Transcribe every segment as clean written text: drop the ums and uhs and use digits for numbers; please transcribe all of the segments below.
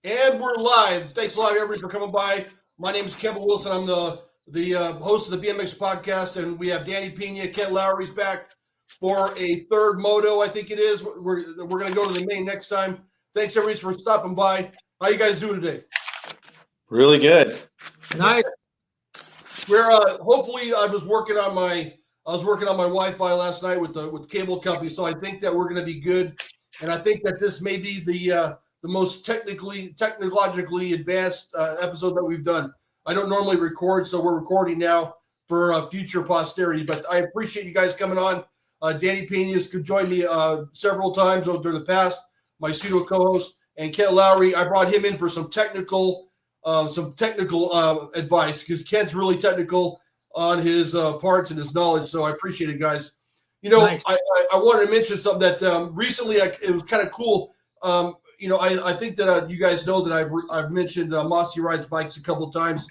And we're live. Thanks a lot, everybody, for coming by. My name is Kevin Wilson. I'm the host of the BMX Podcast, and we have Danny Pena. Ken Lowry's back for a third moto, I think it is. We're going to go to the main next time. Thanks, everybody, for stopping by. How you guys doing today? Really good. Nice. We're hopefully I was working on my Wi-Fi last night with the cable company, so I think that we're going to be good. And I think that this may be the most technologically advanced episode that we've done. I don't normally record, so we're recording now for future posterity. But I appreciate you guys coming on. Danny Pena's could join me several times over the past. My pseudo co-host, and Ken Lowry. I brought him in for some technical advice because Ken's really technical on his parts and his knowledge. So I appreciate it, guys. You know, nice. I wanted to mention something that recently it was kind of cool. I think that you guys know that I've mentioned Mossy rides bikes a couple of times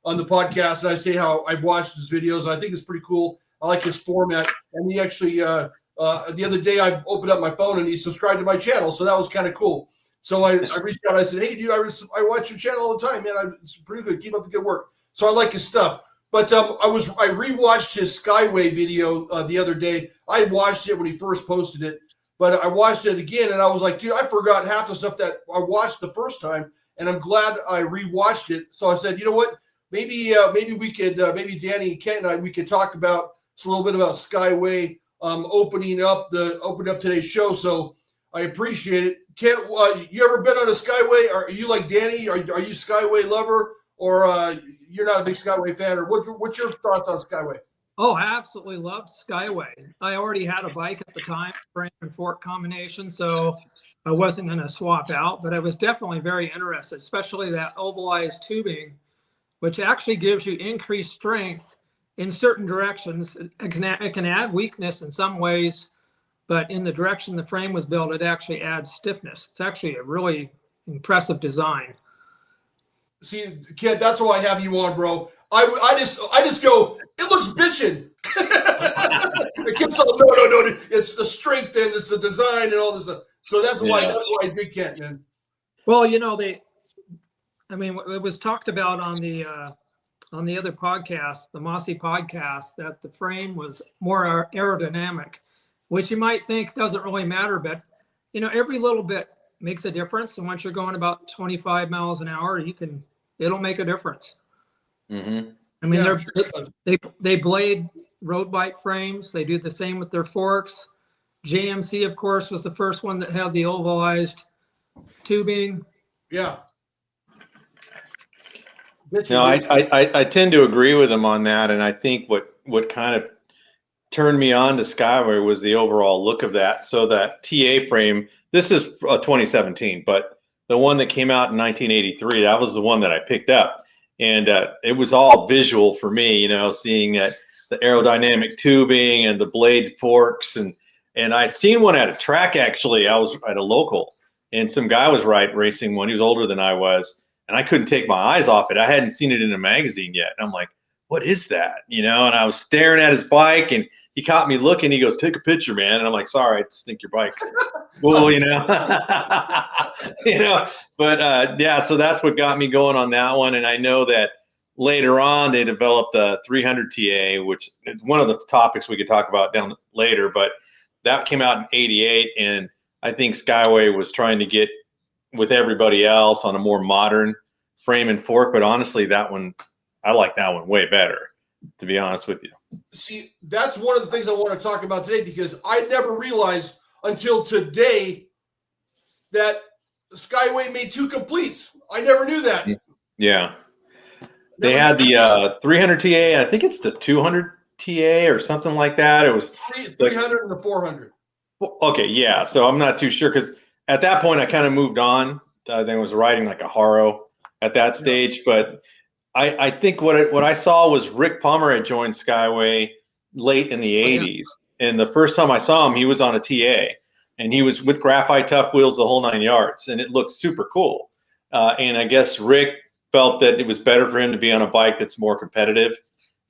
on the podcast, and I say how I've watched his videos. And I think it's pretty cool. I like his format, and he actually the other day I opened up my phone and he subscribed to my channel, so that was kind of cool. So I reached out. I said, "Hey, dude, I watch your channel all the time, man. It's pretty good. Keep up the good work." So I like his stuff. But I rewatched his Skyway video the other day. I watched it when he first posted it. But I watched it again, and I was like, dude, I forgot half the stuff that I watched the first time, and I'm glad I rewatched it. So I said, you know what? Maybe we could, maybe Danny and Ken and I, we could talk about a little bit about Skyway opening up today's show. So I appreciate it. Ken, you ever been on a Skyway? Are you like Danny? Are you Skyway lover, or you're not a big Skyway fan? Or what's your thoughts on Skyway? Oh, I absolutely loved Skyway. I already had a bike at the time, frame and fork combination, so I wasn't going to swap out, but I was definitely very interested, especially that ovalized tubing, which actually gives you increased strength in certain directions. It can add weakness in some ways, but in the direction the frame was built, it actually adds stiffness. It's actually a really impressive design. See, Ken, that's why I have you on, bro. I just go, it looks bitchin'. It keeps all, no. It's the strength and it's the design and all this stuff. So that's why I did Kent, man. Well, it was talked about on the other podcast, the Mossy podcast, that the frame was more aerodynamic, which you might think doesn't really matter, but every little bit makes a difference. And once you're going about 25 miles an hour, it'll make a difference. Mm-hmm. I mean, they blade road bike frames. They do the same with their forks. JMC, of course, was the first one that had the ovalized tubing. Yeah. No, I tend to agree with him on that, and I think what kind of turned me on to Skyway was the overall look of that. So that TA frame, this is 2017, but the one that came out in 1983, that was the one that I picked up. And it was all visual for me, seeing the aerodynamic tubing and the blade forks. And I seen one at a track, actually. I was at a local, and some guy was racing one. He was older than I was, and I couldn't take my eyes off it. I hadn't seen it in a magazine yet. And I'm like, what is that? And I was staring at his bike, and he caught me looking. He goes, take a picture, man. And I'm like, sorry, I stink your bike. Well, but so that's what got me going on that one. And I know that later on they developed a 300 TA, which is one of the topics we could talk about down later, but that came out in 88. And I think Skyway was trying to get with everybody else on a more modern frame and fork. But honestly, I like that one way better, to be honest with you. See, that's one of the things I want to talk about today, because I never realized until today that Skyway made two completes. I never knew that. Yeah. They had the 300 TA. I think it's the 200 TA or something like that. It was 300 and the 400. Okay, yeah. So I'm not too sure, because at that point I kind of moved on. I think I was riding like a Haro at that stage, but I think what I saw was Rick Palmer had joined Skyway late in the 80s. And the first time I saw him, he was on a TA, and he was with graphite tough wheels, the whole 9 yards, and it looked super cool. And I guess Rick felt that it was better for him to be on a bike that's more competitive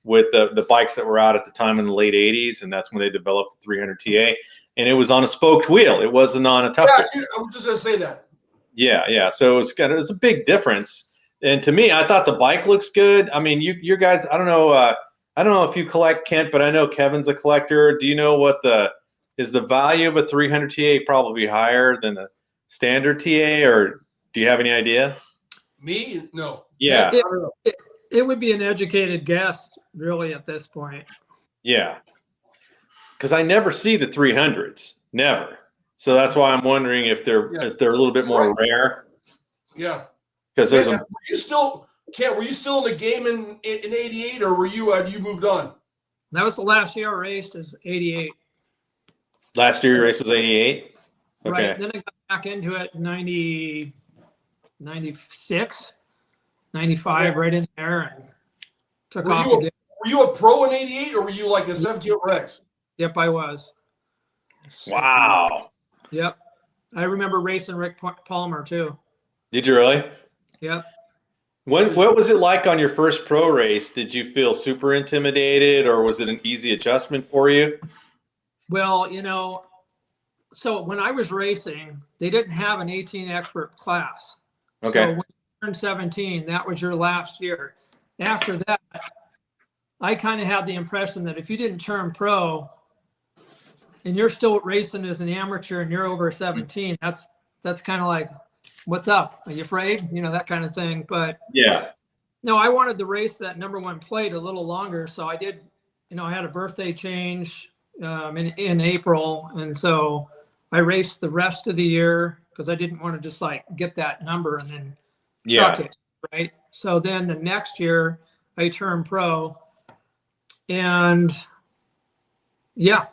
with the bikes that were out at the time in the late 80s, and that's when they developed the 300 TA. And it was on a spoked wheel. It wasn't on a tough wheel. I was just going to say that. Yeah. So it's a big difference. And to me, I thought the bike looks good. I mean, you guys, I don't know if you collect, Kent, but I know Kevin's a collector. Do you know what is the value of a 300 TA probably higher than a standard TA, or do you have any idea? Me? No. Yeah. I don't know. It would be an educated guess, really, at this point. Yeah. Because I never see the 300s, never. So that's why I'm wondering if they're a little bit more rare. Yeah. Because Kent, were you still in the game in '88, or were you moved on? That was the last year I raced, is '88. Last year your race was '88? Okay. Right. Then I got back into it 90, 96, 95, right in there, and took off again. Were you a pro in '88, or were you like a 17 over X? Yep, I was. Wow. Yep. I remember racing Rick Palmer too. Did you really? Yep. What was it like on your first pro race? Did you feel super intimidated, or was it an easy adjustment for you? Well, so when I was racing, they didn't have an 18 expert class. Okay. So when you turned 17, that was your last year. After that, I kind of had the impression that if you didn't turn pro and you're still racing as an amateur and you're over 17, that's kind of like, what's up? Are you afraid? That kind of thing. But yeah, no, I wanted to race that #1 plate a little longer. So I did, I had a birthday change in April. And so I raced the rest of the year because I didn't want to just like get that number and then chuck it. Right. So then the next year I turned pro, and yeah,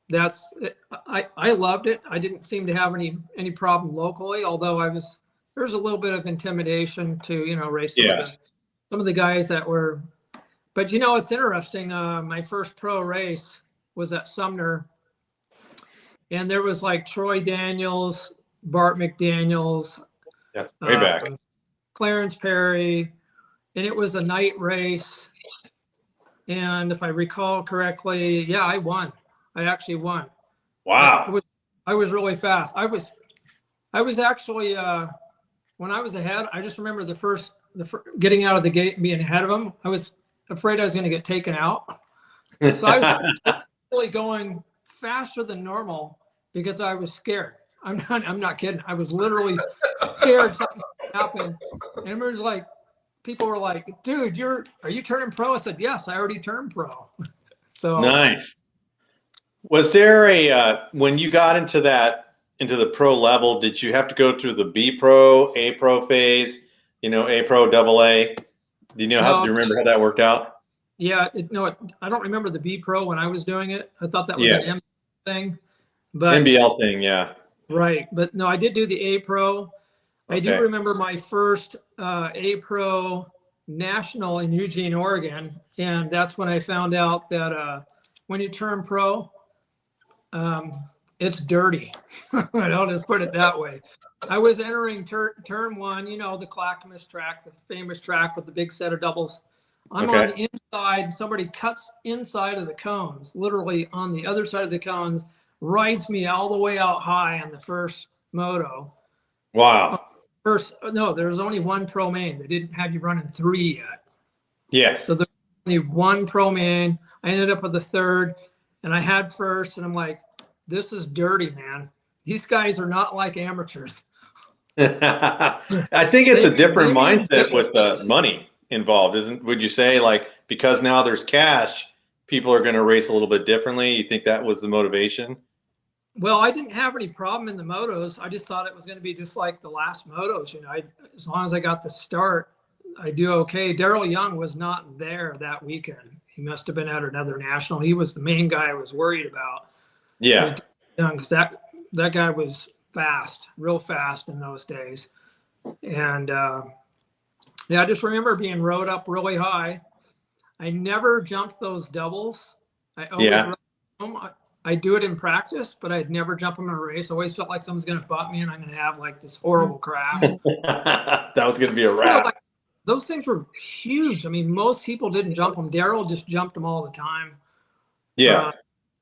that's it. I loved it. I didn't seem to have any problem locally, although there's a little bit of intimidation to race some of the guys that were. But it's interesting. My first pro race was at Sumner, and there was like Troy Daniels, Bart McDaniels, way back, Clarence Perry, and it was a night race. And if I recall correctly, I won. I actually won. Wow. I was really fast. I was actually when I was ahead, I just remember the first getting out of the gate and being ahead of them. I was afraid I was going to get taken out. So I was really going faster than normal because I was scared. I'm not kidding. I was literally scared something happened. And it was like, people were like, dude, are you turning pro? I said, yes, I already turned pro. So nice. Was there when you got into the pro level, did you have to go through the B pro, A pro phase, A pro, double A? Do you remember how that worked out? Yeah, I don't remember the B pro when I was doing it. I thought that was an M thing. But NBL thing, yeah. Right. But no, I did do the A pro. Okay. I do remember my first A pro national in Eugene, Oregon. And that's when I found out that when you turn pro, it's dirty. I'll just put it that way. I was entering turn one, the Clackamas track, the famous track with the big set of doubles. I'm on the inside. Somebody cuts inside of the cones, literally on the other side of the cones, rides me all the way out high on the first moto. Wow. No, there was only one pro main. They didn't have you running 3 yet. Yes. So there's only one pro main. I ended up with the third, and I had first, and I'm like, this is dirty, man. These guys are not like amateurs. I think it's a different mindset with the money involved, would you say, like, because now there's cash, people are going to race a little bit differently? You think that was the motivation? Well, I didn't have any problem in the motos. I just thought it was going to be just like the last motos. As long as I got the start, I do okay. Daryl Young was not there that weekend. He must have been at another national. He was the main guy I was worried about. Yeah. Because that guy was fast, real fast in those days. And I just remember being rode up really high. I never jumped those doubles. I always rode them. I do it in practice, but I'd never jump them in a race. I always felt like someone's going to butt me and I'm going to have like this horrible crash. That was going to be a wrap. Those things were huge. I mean, most people didn't jump them. Daryl just jumped them all the time. Yeah.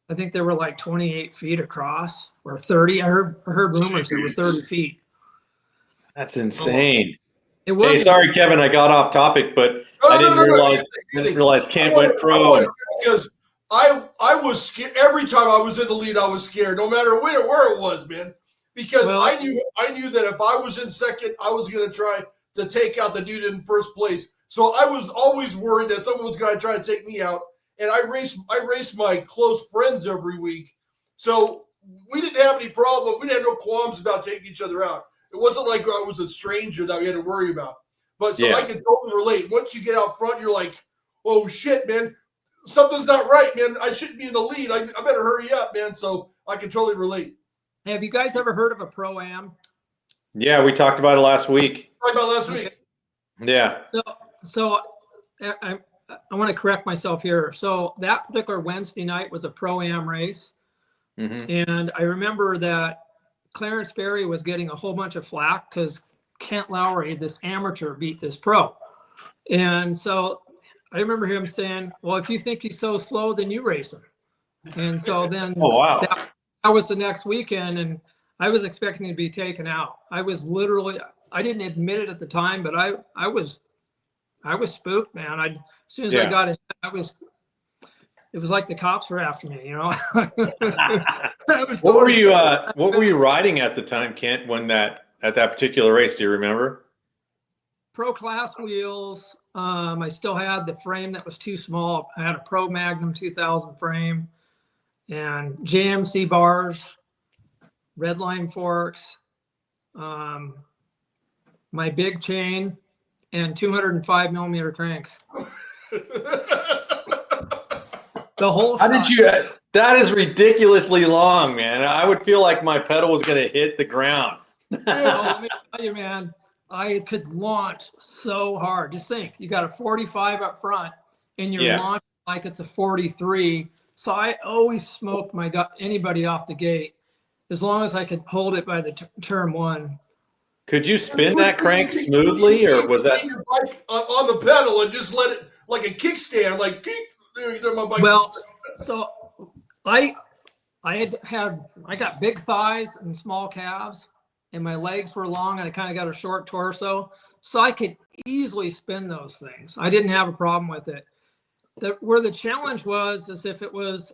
I think they were like 28 feet across or 30. I heard rumors they were 30 feet. That's insane. It was. Hey, sorry, Kevin, I got off topic, but I didn't realize Kent went pro. Because I was scared every time I was in the lead. I was scared, no matter where it was, man. Because I knew that if I was in second, I was going to try to take out the dude in first place. So I was always worried that someone was going to try to take me out. And I raced my close friends every week. So we didn't have any problem. We didn't have no qualms about taking each other out. It wasn't like I was a stranger that we had to worry about. But so I can totally relate. Once you get out front, you're like, oh, shit, man. Something's not right, man. I shouldn't be in the lead. I better hurry up, man. So I can totally relate. Have you guys ever heard of a Pro-Am? Yeah, we talked about it last week. Yeah. So I want to correct myself here. So that particular Wednesday night was a Pro-Am race. Mm-hmm. And I remember that Clarence Berry was getting a whole bunch of flack because Kent Lowry, this amateur, beat this pro. And so I remember him saying, well, if you think he's so slow, then you race him. And so then that was the next weekend, and I was expecting to be taken out. I was literally, I didn't admit it at the time, but I was spooked, man. As soon as I got in, it was like the cops were after me, you know. What were you riding at the time, Kent, at that particular race? Do you remember? Pro class wheels. I still had the frame that was too small. I had a Pro Magnum 2000 frame and JMC bars, Redline forks, my big chain, and 205 millimeter cranks. The whole How did you? That is ridiculously long, man. I would feel like my pedal was going to hit the ground. Let me tell you, man, I could launch so hard. Just think, you got a 45 up front, and you're launching like it's a 43. So I always smoked anybody off the gate, as long as I could hold it by the turn one. Could you spin that crank smoothly, or was that your bike on the pedal and just let it like a kickstand, like kick? My bike. Well, so I got big thighs and small calves, and my legs were long, and I kind of got a short torso, so I could easily spin those things. I didn't have a problem with it. Where the challenge was is if it was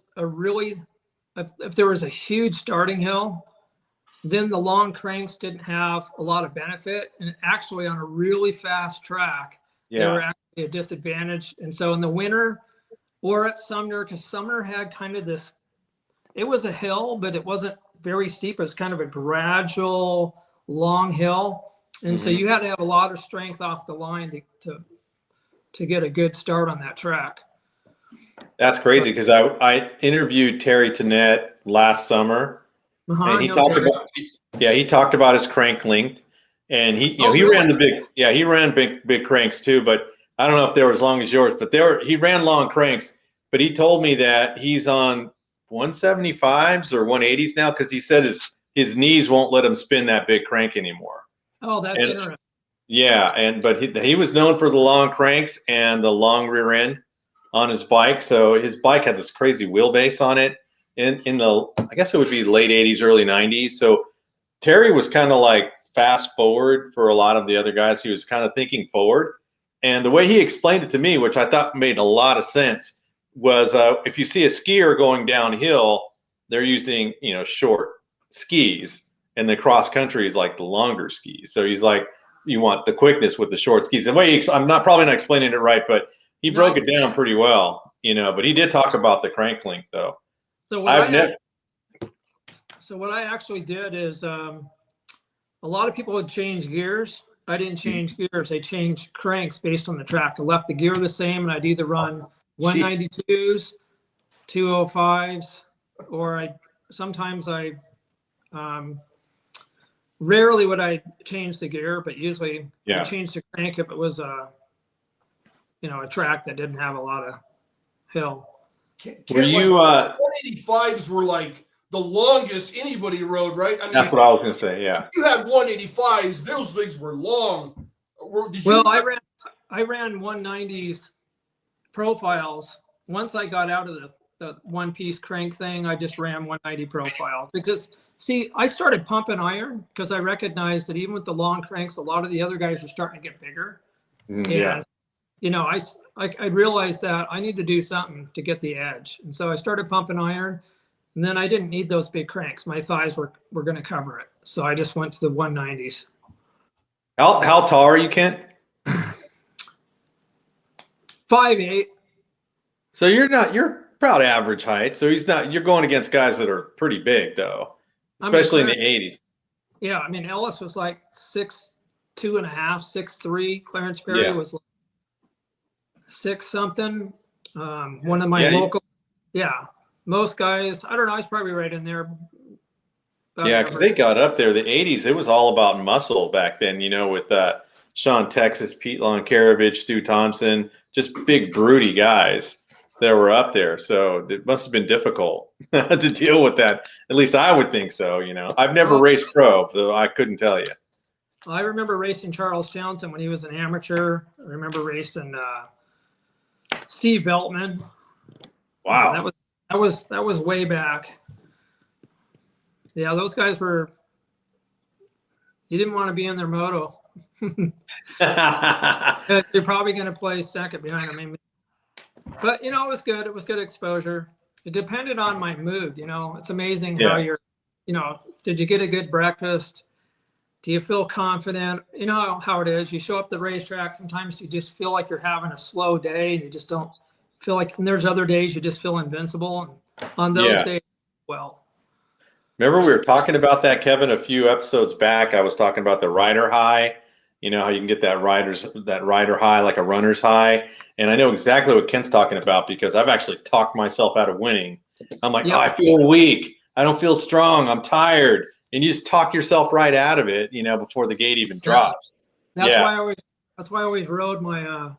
if there was a huge starting hill, then the long cranks didn't have a lot of benefit, and actually on a really fast track, they were actually a disadvantage. And so in the winter or at Sumner, because Sumner had kind of this, it was a hill, but it wasn't very steep. It was kind of a gradual, long hill. And so you had to have a lot of strength off the line to get a good start on that track. That's crazy, because I interviewed Terry Tennant last summer, and he talked about his crank length, and he ran big cranks too, but I don't know if they were as long as yours, but he ran long cranks, but he told me that he's on 175s or 180s now, because he said his knees won't let him spin that big crank anymore. Oh, that's interesting. Yeah, but he was known for the long cranks and the long rear end on his bike. So his bike had this crazy wheelbase on it in the, I guess it would be late 80s, early 90s. So Terry was kind of like fast forward for a lot of the other guys. He was kind of thinking forward. And the way he explained it to me, which I thought made a lot of sense, was if you see a skier going downhill, they're using, short skis, and the cross country is like the longer skis. So he's like, you want the quickness with the short skis. The way I'm probably not explaining it right, but he broke it down pretty well, but he did talk about the crank length though. So what I actually did is a lot of people would change gears. I didn't change gears. I changed cranks based on the track. I left the gear the same, and I'd either run 192s, 205s, or rarely would I change the gear, but usually I changed the crank if it was a track that didn't have a lot of hill. Were you 185s were like the longest anybody rode, right? I mean, that's what I was going to say. Yeah. You had 185s; those things were long. I ran 190s profiles. Once I got out of the one-piece crank thing, I just ran 190 profiles because See, I started pumping iron because I recognized that even with the long cranks, a lot of the other guys were starting to get bigger. Yeah. And, I realized that I need to do something to get the edge. And so I started pumping iron, and then I didn't need those big cranks. My thighs were going to cover it. So I just went to the 190s. How tall are you, Kent? 5'8". So you're about average height. So you're going against guys that are pretty big though, especially in the 80s. Yeah. I mean, Ellis was like 6'2.5", 6'3". Clarence Perry was like 6 something. One of my local, most guys, I don't know, he's probably right in there. Yeah, because they got up there. The 80s, it was all about muscle back then, with Sean Texas, Pete Lonkarovich, Stu Thompson, just big, broody guys that were up there. So it must have been difficult to deal with that. At least I would think so, I've never raced pro, so I couldn't tell you. I remember racing Charles Townsend when he was an amateur. I remember racing Steve Veltman. Wow. That was way back. Yeah, those guys were. You didn't want to be in their moto. You're probably going to play second behind them. But it was good. It was good exposure. It depended on my mood. It's amazing how you're. Did you get a good breakfast? Do you feel confident? You know how it is. You show up the racetrack. Sometimes you just feel like you're having a slow day, and you just don't feel like. And there's other days you just feel invincible. And on those days, well. Remember we were talking about that, Kevin, a few episodes back. I was talking about the rider high. How you can get that rider high like a runner's high. And I know exactly what Kent's talking about because I've actually talked myself out of winning. I'm like, I feel weak. I don't feel strong. I'm tired. And you just talk yourself right out of it, before the gate even drops. That's why I always rode my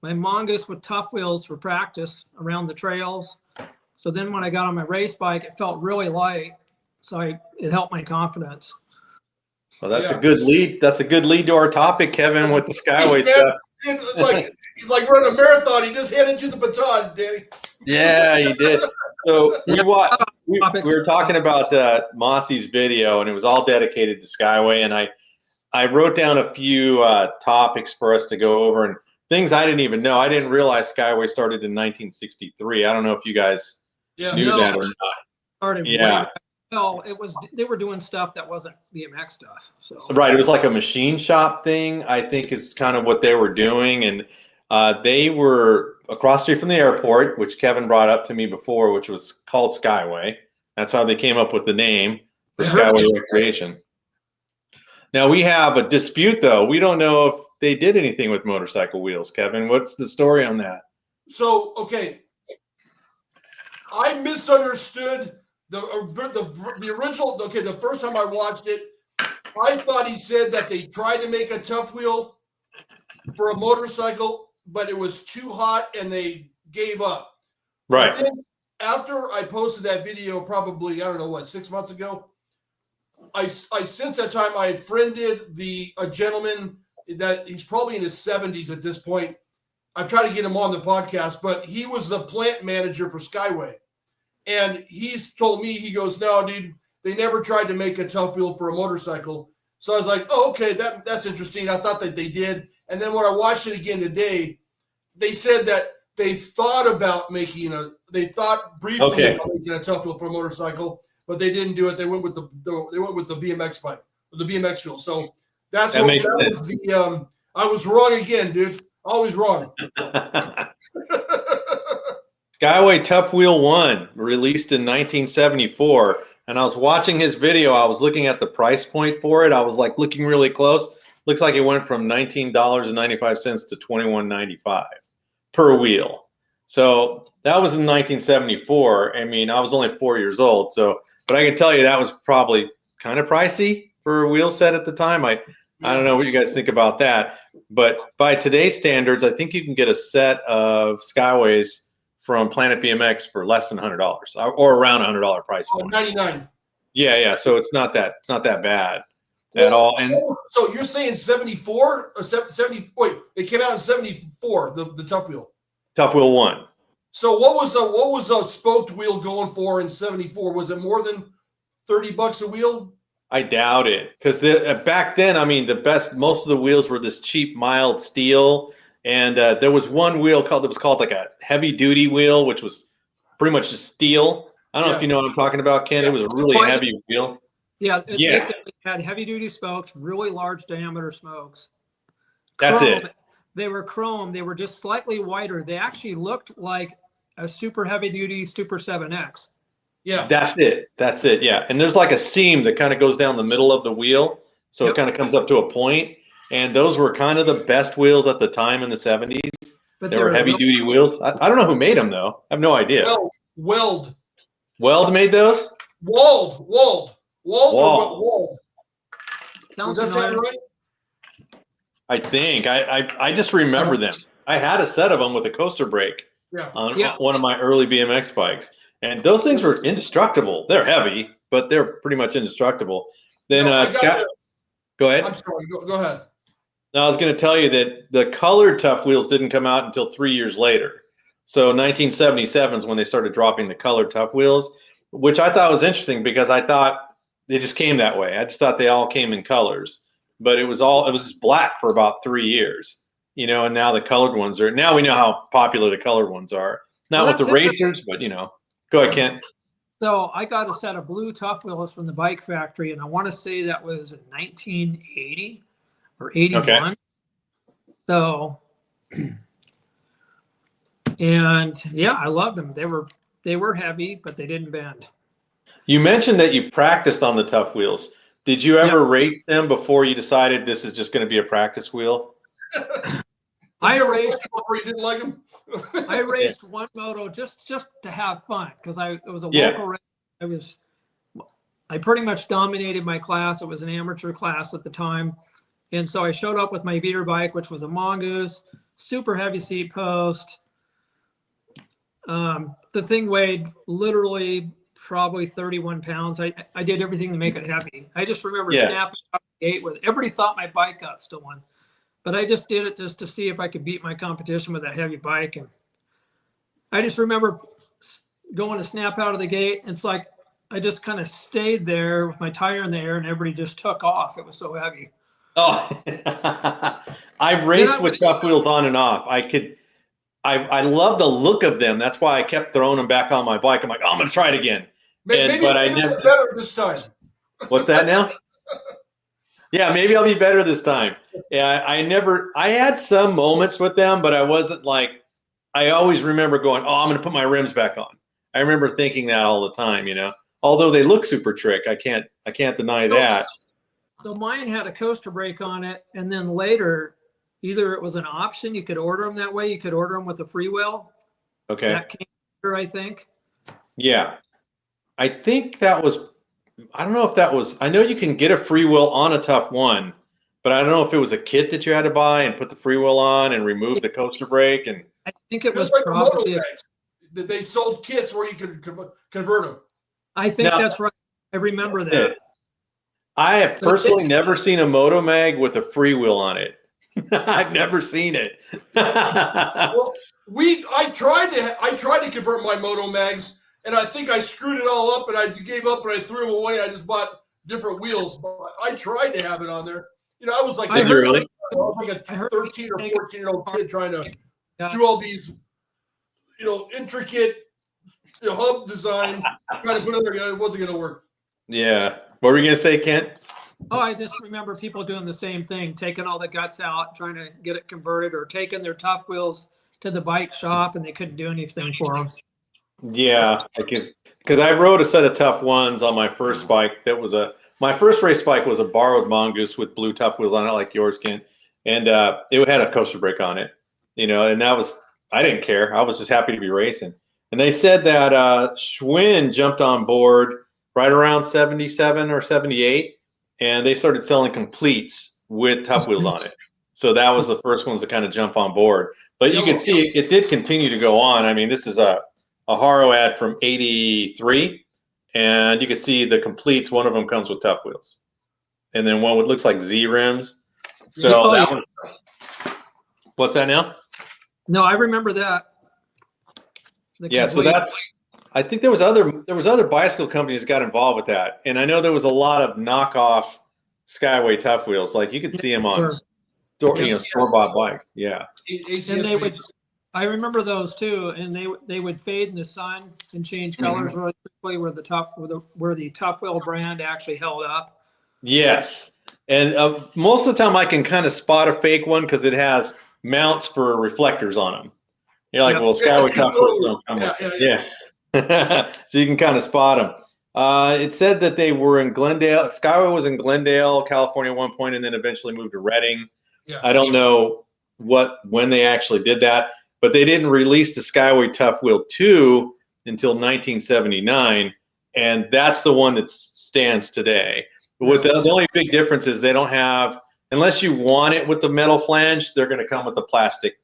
my Mongoose with tough wheels for practice around the trails. So then when I got on my race bike, it felt really light. So it helped my confidence. Well, that's a good lead. That's a good lead to our topic, Kevin, with the Skyway stuff. It's like running a marathon. He just handed you the baton, Danny. Yeah, he did. So we were talking about Mossy's video, and it was all dedicated to Skyway. And I wrote down a few topics for us to go over and things I didn't even know. I didn't realize Skyway started in 1963. I don't know if you guys knew that or not. No, they were doing stuff that wasn't BMX stuff. So right, it was like a machine shop thing, I think is kind of what they were doing. And they were across the street from the airport, which Kevin brought up to me before, which was called Skyway. That's how they came up with the name for Skyway Recreation. Now we have a dispute though. We don't know if they did anything with motorcycle wheels, Kevin. What's the story on that? So, okay. I misunderstood the original. Okay, the first time I watched it, I thought he said that they tried to make a tough wheel for a motorcycle, but it was too hot and they gave up. Right. But then after I posted that video, probably, I don't know what, 6 months ago, I since that time I had friended a gentleman that he's probably in his 70s at this point. I've tried to get him on the podcast, but he was the plant manager for Skyway. And he's told me, he goes, no, dude, they never tried to make a tough wheel for a motorcycle. So I was like, oh, okay, that's interesting. I thought that they did. And then when I watched it again today, they said that they thought about briefly about making a tough wheel for a motorcycle, but they didn't do it. They went with the BMX bike, the BMX wheel. So that was the I was wrong again, dude. Always wrong. Skyway Tough Wheel 1, released in 1974. And I was watching his video. I was looking at the price point for it. I was like looking really close. Looks like it went from $19.95 to $21.95 per wheel. So that was in 1974. I mean, I was only 4 years old. But I can tell you that was probably kind of pricey for a wheel set at the time. I don't know what you guys think about that. But by today's standards, I think you can get a set of Skyways from Planet BMX for less than $100 or around $100 price point. 99. Yeah. So it's not that bad at all. And so you're saying 74 or 70? Wait, it came out in 74. The Tough Wheel. Tough Wheel 1. So what was a spoked wheel going for in 74? Was it more than $30 a wheel? I doubt it, because back then, I mean, most of the wheels were this cheap, mild steel, and there was one wheel that was called like a heavy duty wheel, which was pretty much just steel. I don't know if you know what I'm talking about, Ken. Yeah. It was a really heavy wheel. Yeah, it basically had heavy duty spokes, really large diameter spokes. That's it. They were chrome. They were just slightly wider. They actually looked like a super heavy duty Super 7X. Yeah. That's it. Yeah. And there's like a seam that kind of goes down the middle of the wheel. So it kind of comes up to a point. And those were kind of the best wheels at the time in the 70s. But they were heavy duty wheels. I don't know who made them, though. I have no idea. Weld made those? Wald. Was that sound right? I think. I just remember them. I had a set of them with a coaster brake on one of my early BMX bikes. And those things were indestructible. They're heavy, but they're pretty much indestructible. Then go ahead. I'm sorry. Go ahead. No, I was going to tell you that the colored Tough Wheels didn't come out until 3 years later. So 1977 is when they started dropping the colored Tough Wheels, which I thought was interesting because I thought they just came that way. I just thought they all came in colors, but it was just black for about 3 years, and now the colored ones now we know how popular the colored ones are. Not with the racers, but Go ahead, Kent. So I got a set of blue Tough Wheels from the bike factory, and I want to say that was in 1980 or 81. Okay. So, and yeah, I loved them. They were heavy, but they didn't bend. You mentioned that you practiced on the Tough Wheels. Did you ever rate them before you decided this is just going to be a practice wheel? I raced before you didn't like them. I raced one moto just to have fun because it was a local race. I pretty much dominated my class. It was an amateur class at the time, and so I showed up with my beater bike, which was a Mongoose, super heavy seat post. The thing weighed literally probably 31 pounds. I did everything to make it heavy. I just remember snapping out the gate with it. Everybody thought my bike got stolen. But I just did it just to see if I could beat my competition with a heavy bike. And I just remember going to snap out of the gate. It's like I just kind of stayed there with my tire in the air and everybody just took off. It was so heavy. Oh, I've raced with Tough Wheels on and off. I love the look of them. That's why I kept throwing them back on my bike. I'm like, I'm going to try it again. But I never better this time. What's that now? Yeah, maybe I'll be better this time. Yeah, I had some moments with them, but I wasn't like, I always remember going, I'm going to put my rims back on. I remember thinking that all the time, although they look super trick. I can't deny that. So mine had a coaster brake on it. And then later, either it was an option, you could order them that way. You could order them with a freewheel. Okay. That came later, I think. Yeah. I think that was, I don't know if that was, I know you can get a freewheel on a Tough One, but I don't know if it was a kit that you had to buy and put the freewheel on and remove the coaster brake. And I think it was like probably that they sold kits where you could convert them. I think that's right. I remember that. I have personally never seen a Moto Mag with a freewheel on it. I've never seen it. Well, I tried to convert my Moto Mags. And I think I screwed it all up, and I gave up, and I threw them away. I just bought different wheels. But I tried to have it on there. I was like, Did you really? I was like a 13 or 14-year-old kid trying to do all these, intricate hub design, trying to put it there. It wasn't going to work. Yeah. What were you going to say, Kent? Oh, I just remember people doing the same thing, taking all the guts out, trying to get it converted, or taking their Tough Wheels to the bike shop, and they couldn't do anything for them. Yeah, because I rode a set of Tough Ones on my first bike. My first race bike was a borrowed Mongoose with blue Tough Wheels on it, like yours, Ken, and it had a coaster brake on it, and I didn't care. I was just happy to be racing. And they said that Schwinn jumped on board right around 77 or 78, and they started selling completes with Tough Wheels on it. So that was the first ones to kind of jump on board. But you can see it did continue to go on. I mean, this is a Haro ad from 83, and you can see the completes. One of them comes with Tough Wheels, and then one with looks like Z rims. So that one. What's that now? No, I remember that. Yeah, so I think there was other bicycle companies that got involved with that, and I know there was a lot of knockoff Skyway Tough Wheels. Like you could see them on store-bought bikes. Yeah, and they would. I remember those too, and they would fade in the sun and change colors really quickly, where the Tough Wheel brand actually held up. Yes, and most of the time I can kind of spot a fake one because it has mounts for reflectors on them. You're like, well, Skyway Tough Wheels don't come with it. Yeah. So you can kind of spot them. It said that they were in Glendale. Skyway was in Glendale, California at one point, and then eventually moved to Redding. Yeah. I don't know when they actually did that, but they didn't release the Skyway Tough Wheel 2 until 1979, and that's the one that stands today. With the only big difference is they don't have, unless you want it with the metal flange, they're going to come with the plastic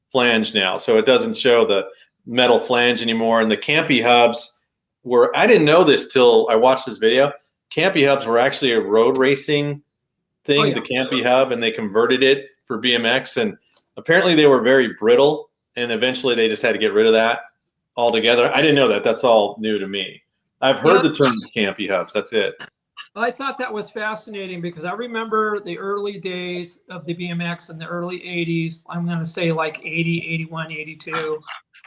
flange now. So it doesn't show the metal flange anymore. And the Campy hubs were, I didn't know this till I watched this video. Campy hubs were actually a road racing thing, the Campy hub, and they converted it for BMX. And apparently they were very brittle, and eventually they just had to get rid of that altogether. I didn't know that. That's all new to me. I've heard the term Campy hubs. That's it. I thought that was fascinating because I remember the early days of the BMX in the early 80s. I'm going to say like 80, 81, 82.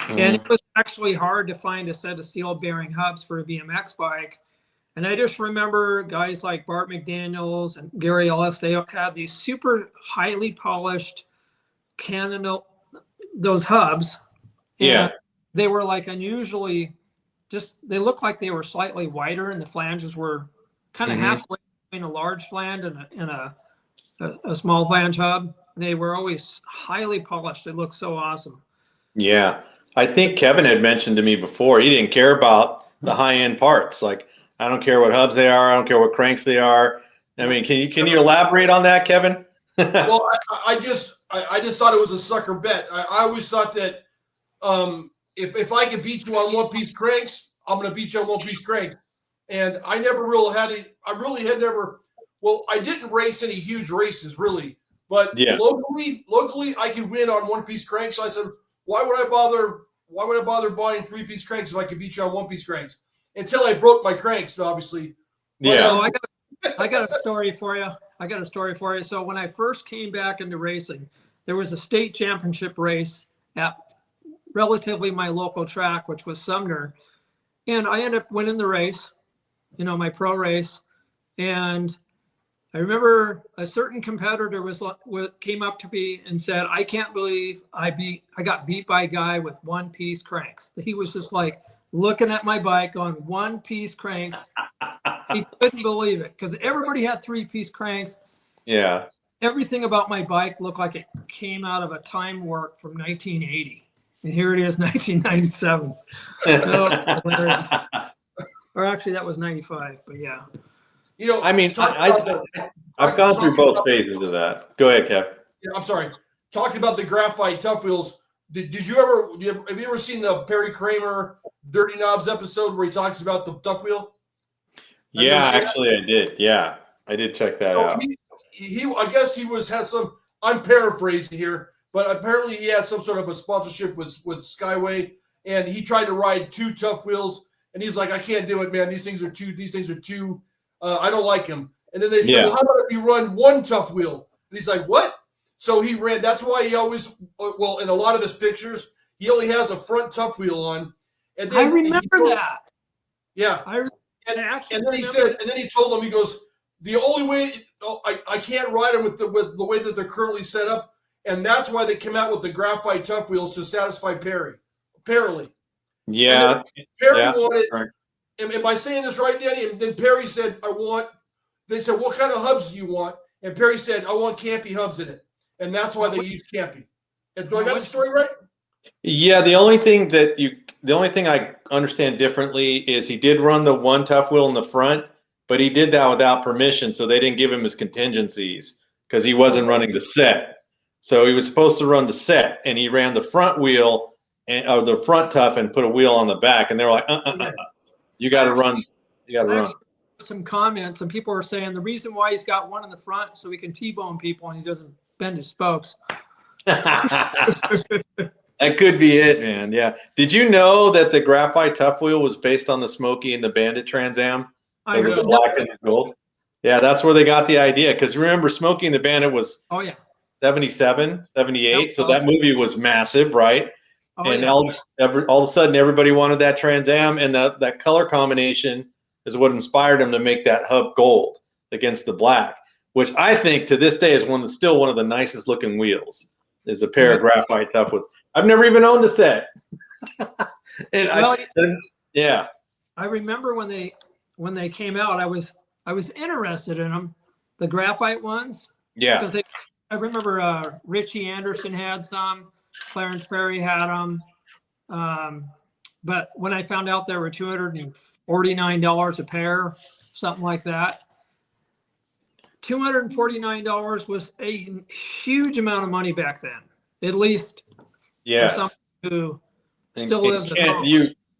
And it was actually hard to find a set of seal bearing hubs for a BMX bike. And I just remember guys like Bart McDaniels and Gary Ellis, they had these super highly polished Canon, those hubs. And they were like unusually, they looked like they were slightly wider and the flanges were kind of halfway between a large flange and a small flange hub. They were always highly polished. They looked so awesome. Yeah. I think Kevin had mentioned to me before, he didn't care about the high-end parts. Like, I don't care what hubs they are. I don't care what cranks they are. I mean, can you elaborate on that, Kevin? Well, I just thought it was a sucker bet. I always thought that if I could beat you on one-piece cranks, I'm going to beat you on one-piece cranks. And I never really had it. I really had never. Well, I didn't race any huge races really, but locally, I could win on one-piece cranks. So I said, why would I bother buying three-piece cranks if I could beat you on one-piece cranks? Until I broke my cranks, obviously. But, I got a story for you. So when I first came back into racing, there was a state championship race at relatively my local track, which was Sumner, and I ended up winning the race. My pro race. And I remember a certain competitor came up to me and said, I can't believe I got beat by a guy with one-piece cranks. He was just like looking at my bike on one-piece cranks. He couldn't believe it because everybody had three-piece cranks. Yeah. Everything about my bike looked like it came out of a time warp from 1980. And here it is, 1997. So hilarious. Or actually, that was 95, but yeah. I mean, I've gone through both phases of that. Go ahead, Kev. Yeah, I'm sorry. Talking about the graphite Tough Wheels, have you ever seen the Perry Kramer Dirty Knobs episode where he talks about the Tough Wheel? Yeah, actually, I did. Yeah, I did check that out. I guess had some. I'm paraphrasing here, but apparently he had some sort of a sponsorship with Skyway, and he tried to ride two Tough Wheels. And he's like, I can't do it, man. These things are too, I don't like them. And then they said, well, how about if you run one Tough Wheel? And he's like, what? So he ran. That's why he always, in a lot of his pictures, he only has a front Tough Wheel on. And then I remember that. Yeah. And then he said, and then he told them, he goes, the only way, I can't ride them with the way that they're currently set up. And that's why they came out with the graphite Tough Wheels to satisfy Perry, apparently. Yeah. Perry wanted, am I saying this right, Danny? And then Perry said, they said, what kind of hubs do you want? And Perry said, I want Campy hubs in it. And that's why they use Campy. And do I got the story right? Yeah, the only thing I understand differently is he did run the one Tough Wheel in the front, but he did that without permission, so they didn't give him his contingencies because he wasn't running the set. So he was supposed to run the set, and he ran the front wheel or the front Tough and put a wheel on the back, and they were like, you got to run. You got to run. Some comments, and people are saying the reason why he's got one in the front so he can T-bone people and he doesn't bend his spokes. That could be it, man. Yeah. Did you know that the graphite tough wheel was based on the Smokey and the Bandit Trans Am? I The heard black and the gold. Yeah, that's where they got the idea. Because remember, Smokey and the Bandit was 77, 78. So that movie was massive, right? And all of a sudden, everybody wanted that Trans Am, and that color combination is what inspired them to make that hub gold against the black, which I think to this day is still one of the nicest looking wheels. Is a pair of graphite tough wheels. I've never even owned a set. Yeah. I remember when they came out, I was interested in them, the graphite ones. Yeah. Because I remember Richie Anderson had some, Clarence Perry had them. But when I found out they were $249 a pair, something like that, $249 was a huge amount of money back then, at least for someone who still lives at home.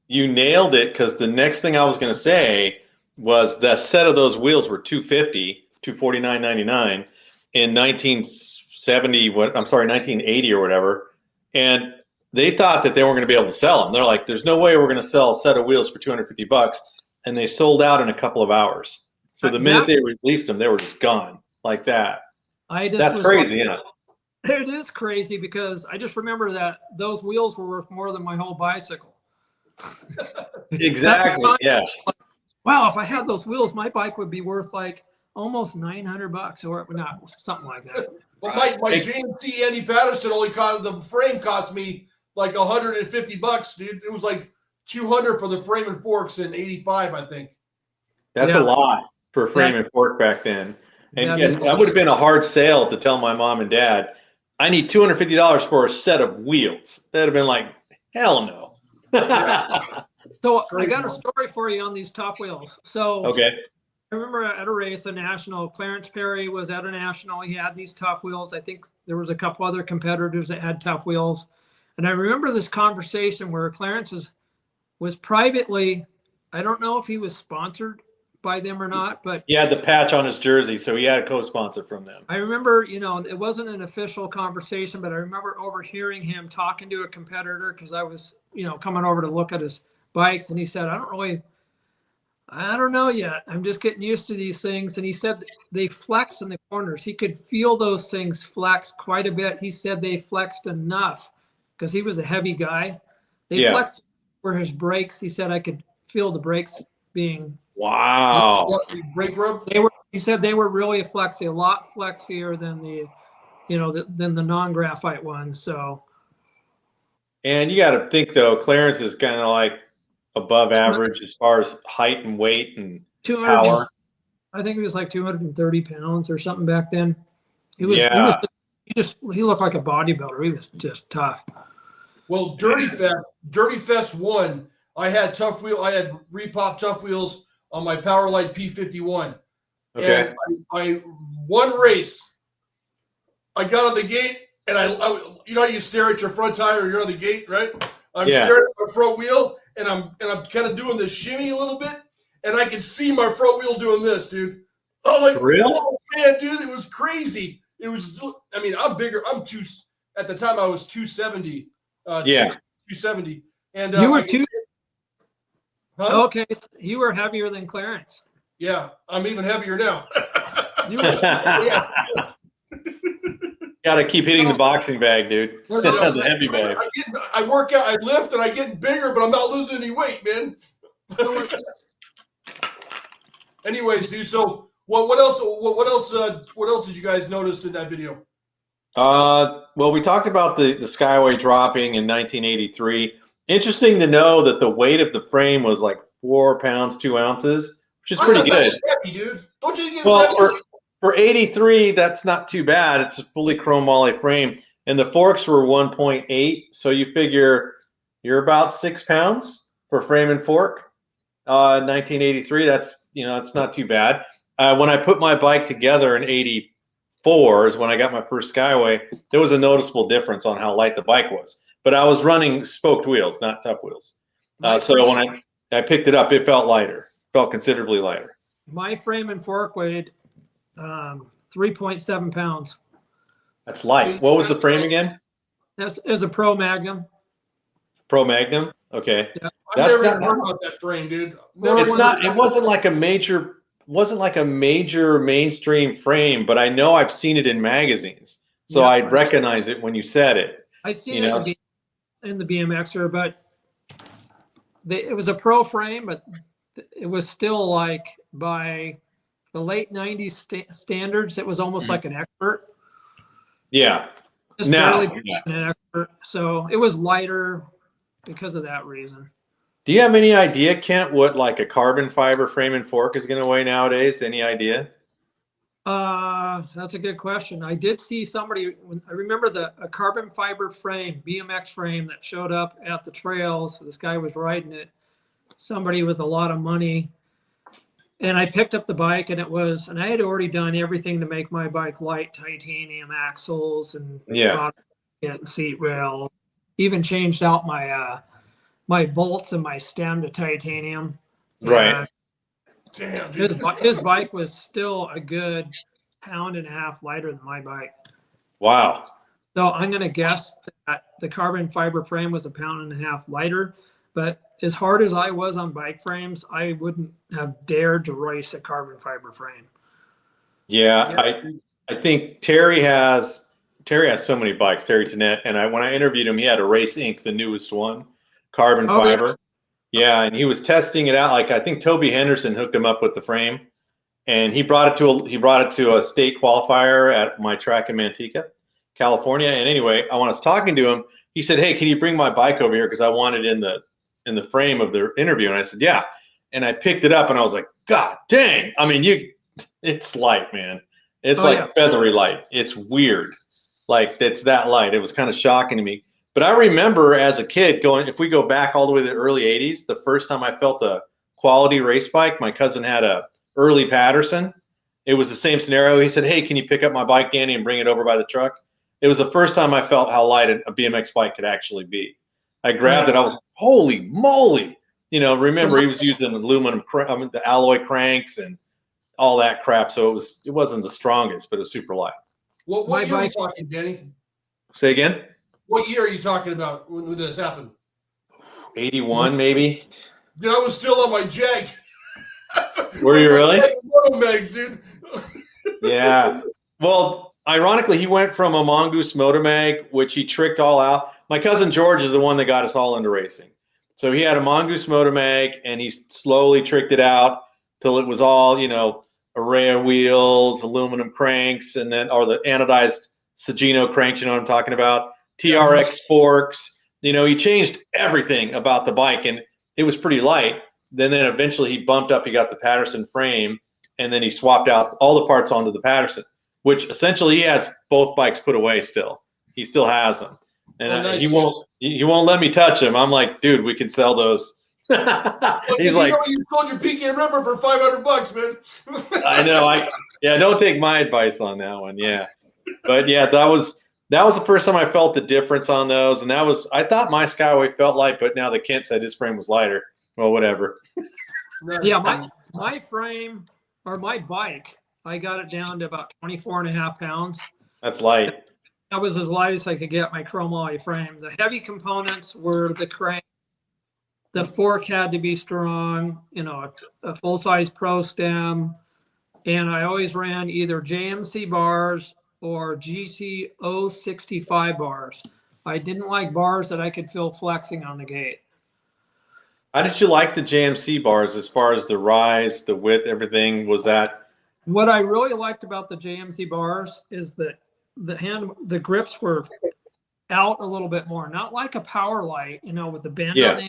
You nailed it, because the next thing I was going to say was the set of those wheels were $249.99 in 1980 or whatever, and they thought that they weren't going to be able to sell them. They're like, "There's no way we're going to sell a set of wheels for $250," and they sold out in a couple of hours. So the minute they released them, they were just gone like that. That's crazy, yeah. It is crazy, because I just remember that those wheels were worth more than my whole bicycle. Exactly. Yeah. Wow, if I had those wheels, my bike would be worth like almost $900, or not, something like that. Well, my JMC Andy Patterson the frame cost me like $150, dude. It was like $200 for the frame and forks and $85, I think. That's a lot for frame and fork back then. And that would have been a hard sale to tell my mom and dad, I need $250 for a set of wheels. They'd have been like, hell no. So I got a story for you on these tough wheels. So I remember at a race, a national, Clarence Perry was at a national. He had these tough wheels. I think there was a couple other competitors that had tough wheels. And I remember this conversation where Clarence was privately, I don't know if he was sponsored by them or not, but he had the patch on his jersey, so he had a co-sponsor from them. I remember, it wasn't an official conversation, but I remember overhearing him talking to a competitor, because I was, coming over to look at his bikes, and he said, I don't know yet. I'm just getting used to these things. And he said they flex in the corners. He could feel those things flex quite a bit. He said they flexed enough, because he was a heavy guy. They flexed for his brakes. He said I could feel the brakes being. Wow. Brake rub? He said they were really flexy, a lot flexier than than the non-graphite ones. So. And you got to think, though, Clarence is kind of like above average as far as height and weight and power. I think he was like 230 pounds or something back then. He looked like a bodybuilder. He was just tough. Well, Dirty Fest 1, I had Repop tough wheels on my Powerlite P51. Okay. And I one race, I got on the gate, and I you stare at your front tire, you're on the gate, right? I'm staring at my front wheel, and I'm kind of doing this shimmy a little bit, and I can see my front wheel doing this, dude. Oh, like, real? Oh, man, dude, it was crazy. It was, I'm bigger. At the time I was 270. 270. And you were Huh? Okay, so you were heavier than Clarence. Yeah, I'm even heavier now. Got to keep hitting the boxing bag, dude. The heavy bag. I work out, I lift, and I get bigger, but I'm not losing any weight, man. Anyways, dude. So what else did you guys notice in that video? Well, we talked about the Skyway dropping in 1983. Interesting to know that the weight of the frame was like 4 pounds 2 ounces, which is pretty good. Heavy, dude. Don't you get for 83, that's not too bad. It's a fully chrome moly frame, and the forks were 1.8. So you figure you're about 6 pounds for frame and fork. 1983. That's not too bad. When I put my bike together in 84 is when I got my first Skyway. There was a noticeable difference on how light the bike was. But I was running spoked wheels, not tough wheels. So when I picked it up, it felt lighter. Felt considerably lighter. My frame and fork weighed 3.7 pounds. That's light. What was the frame again? It was a Pro Magnum. Pro Magnum. Okay. Yeah. I've never even heard about that frame, dude. It wasn't like a major mainstream frame, but I know I've seen it in magazines, so Yeah, I'd recognize it when you said it. I seen it in the BMXer, but it was a pro frame, but it was still like by the late '90s standards, it was almost like an expert. Yeah. Just barely an expert. So it was lighter because of that reason. Do you have any idea, Kent, what like a carbon fiber frame and fork is going to weigh nowadays? Any idea? That's a good question. I did see somebody. I remember a carbon fiber frame, BMX frame that showed up at the trails. This guy was riding it. Somebody with a lot of money. And I picked up the bike, and I had already done everything to make my bike light, titanium axles and and seat rail. Even changed out my bolts and my stem to titanium. Right. Damn, dude. His bike was still a good 1.5 pounds lighter than my bike. Wow. So I'm going to guess that the carbon fiber frame was 1.5 pounds lighter. But as hard as I was on bike frames, I wouldn't have dared to race a carbon fiber frame. Yeah. I think Terry has so many bikes, Terry Tennant, and when I interviewed him, he had a Race Inc., the newest one, carbon fiber. Yeah, and he was testing it out. Like I think Toby Henderson hooked him up with the frame, and he brought it to a state qualifier at my track in Manteca, California. And anyway, when I was talking to him, he said, "Hey, can you bring my bike over here because I want it in the frame of the interview?" And I said, "Yeah." And I picked it up, and I was like, "God dang!" I mean, it's light, man. It's feathery light. It's weird, like it's that light. It was kind of shocking to me. But I remember as a kid if we go back all the way to the early 80s, the first time I felt a quality race bike, my cousin had a early Patterson. It was the same scenario. He said, "Hey, can you pick up my bike, Danny, and bring it over by the truck?" It was the first time I felt how light a BMX bike could actually be. I grabbed it. I was like, holy moly. Remember he was using the alloy cranks and all that crap. So it wasn't the strongest, but it was super light. What year are you talking, Danny? Say again? What year are you talking about when this happened? 81, maybe. Dude, I was still on my Jag. Were you really? Mags, dude. Yeah. Well, ironically, he went from a Mongoose Motor Mag, which he tricked all out. My cousin George is the one that got us all into racing. So he had a Mongoose Motor Mag, and he slowly tricked it out till it was all, array of wheels, aluminum cranks, or the anodized Sagino cranks, you know what I'm talking about? TRX forks. He changed everything about the bike, and it was pretty light. Then eventually he bumped up. He got the Patterson frame, and then he swapped out all the parts onto the Patterson, which essentially he has both bikes put away still. He still has them, and nice. He won't let me touch them. I'm like, dude, we can sell those. He's like, you sold your PK River for $500, man. I know. Don't take my advice on that one. Yeah, but yeah, that was the first time I felt the difference on those, and I thought my Skyway felt light, but now the Kent said his frame was lighter. Well, whatever. Yeah, my frame or my bike, I got it down to about 24.5 pounds. That's light. That was as light as I could get my chromoly frame. The heavy components were the crank. The fork had to be strong, a full-size pro stem. And I always ran either JMC bars or GT 065 bars. I didn't like bars that I could feel flexing on the gate. How did you like the JMC bars as far as the rise, the width, everything? Was that? What I really liked about the JMC bars is that the grips were out a little bit more, not like a power light, with the bend on them,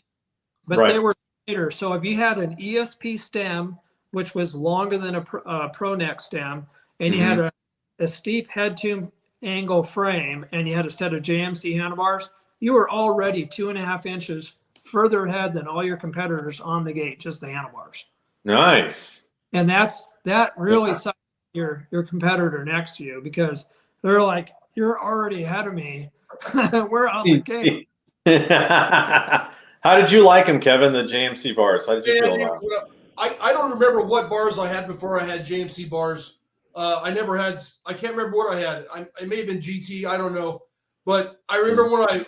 but they were straighter. So if you had an ESP stem, which was longer than a Pro Neck stem, and you had a steep head tube angle frame, and you had a set of JMC handlebars, you were already 2.5 inches further ahead than all your competitors on the gate, just the handlebars. Nice. And that really sucked your competitor next to you, because they're like, you're already ahead of me. We're on the gate. How did you like them, Kevin, the JMC bars? How did you feel about them? I don't remember what bars I had before I had JMC bars. I can't remember what I had. It may have been GT. I don't know. But I remember when I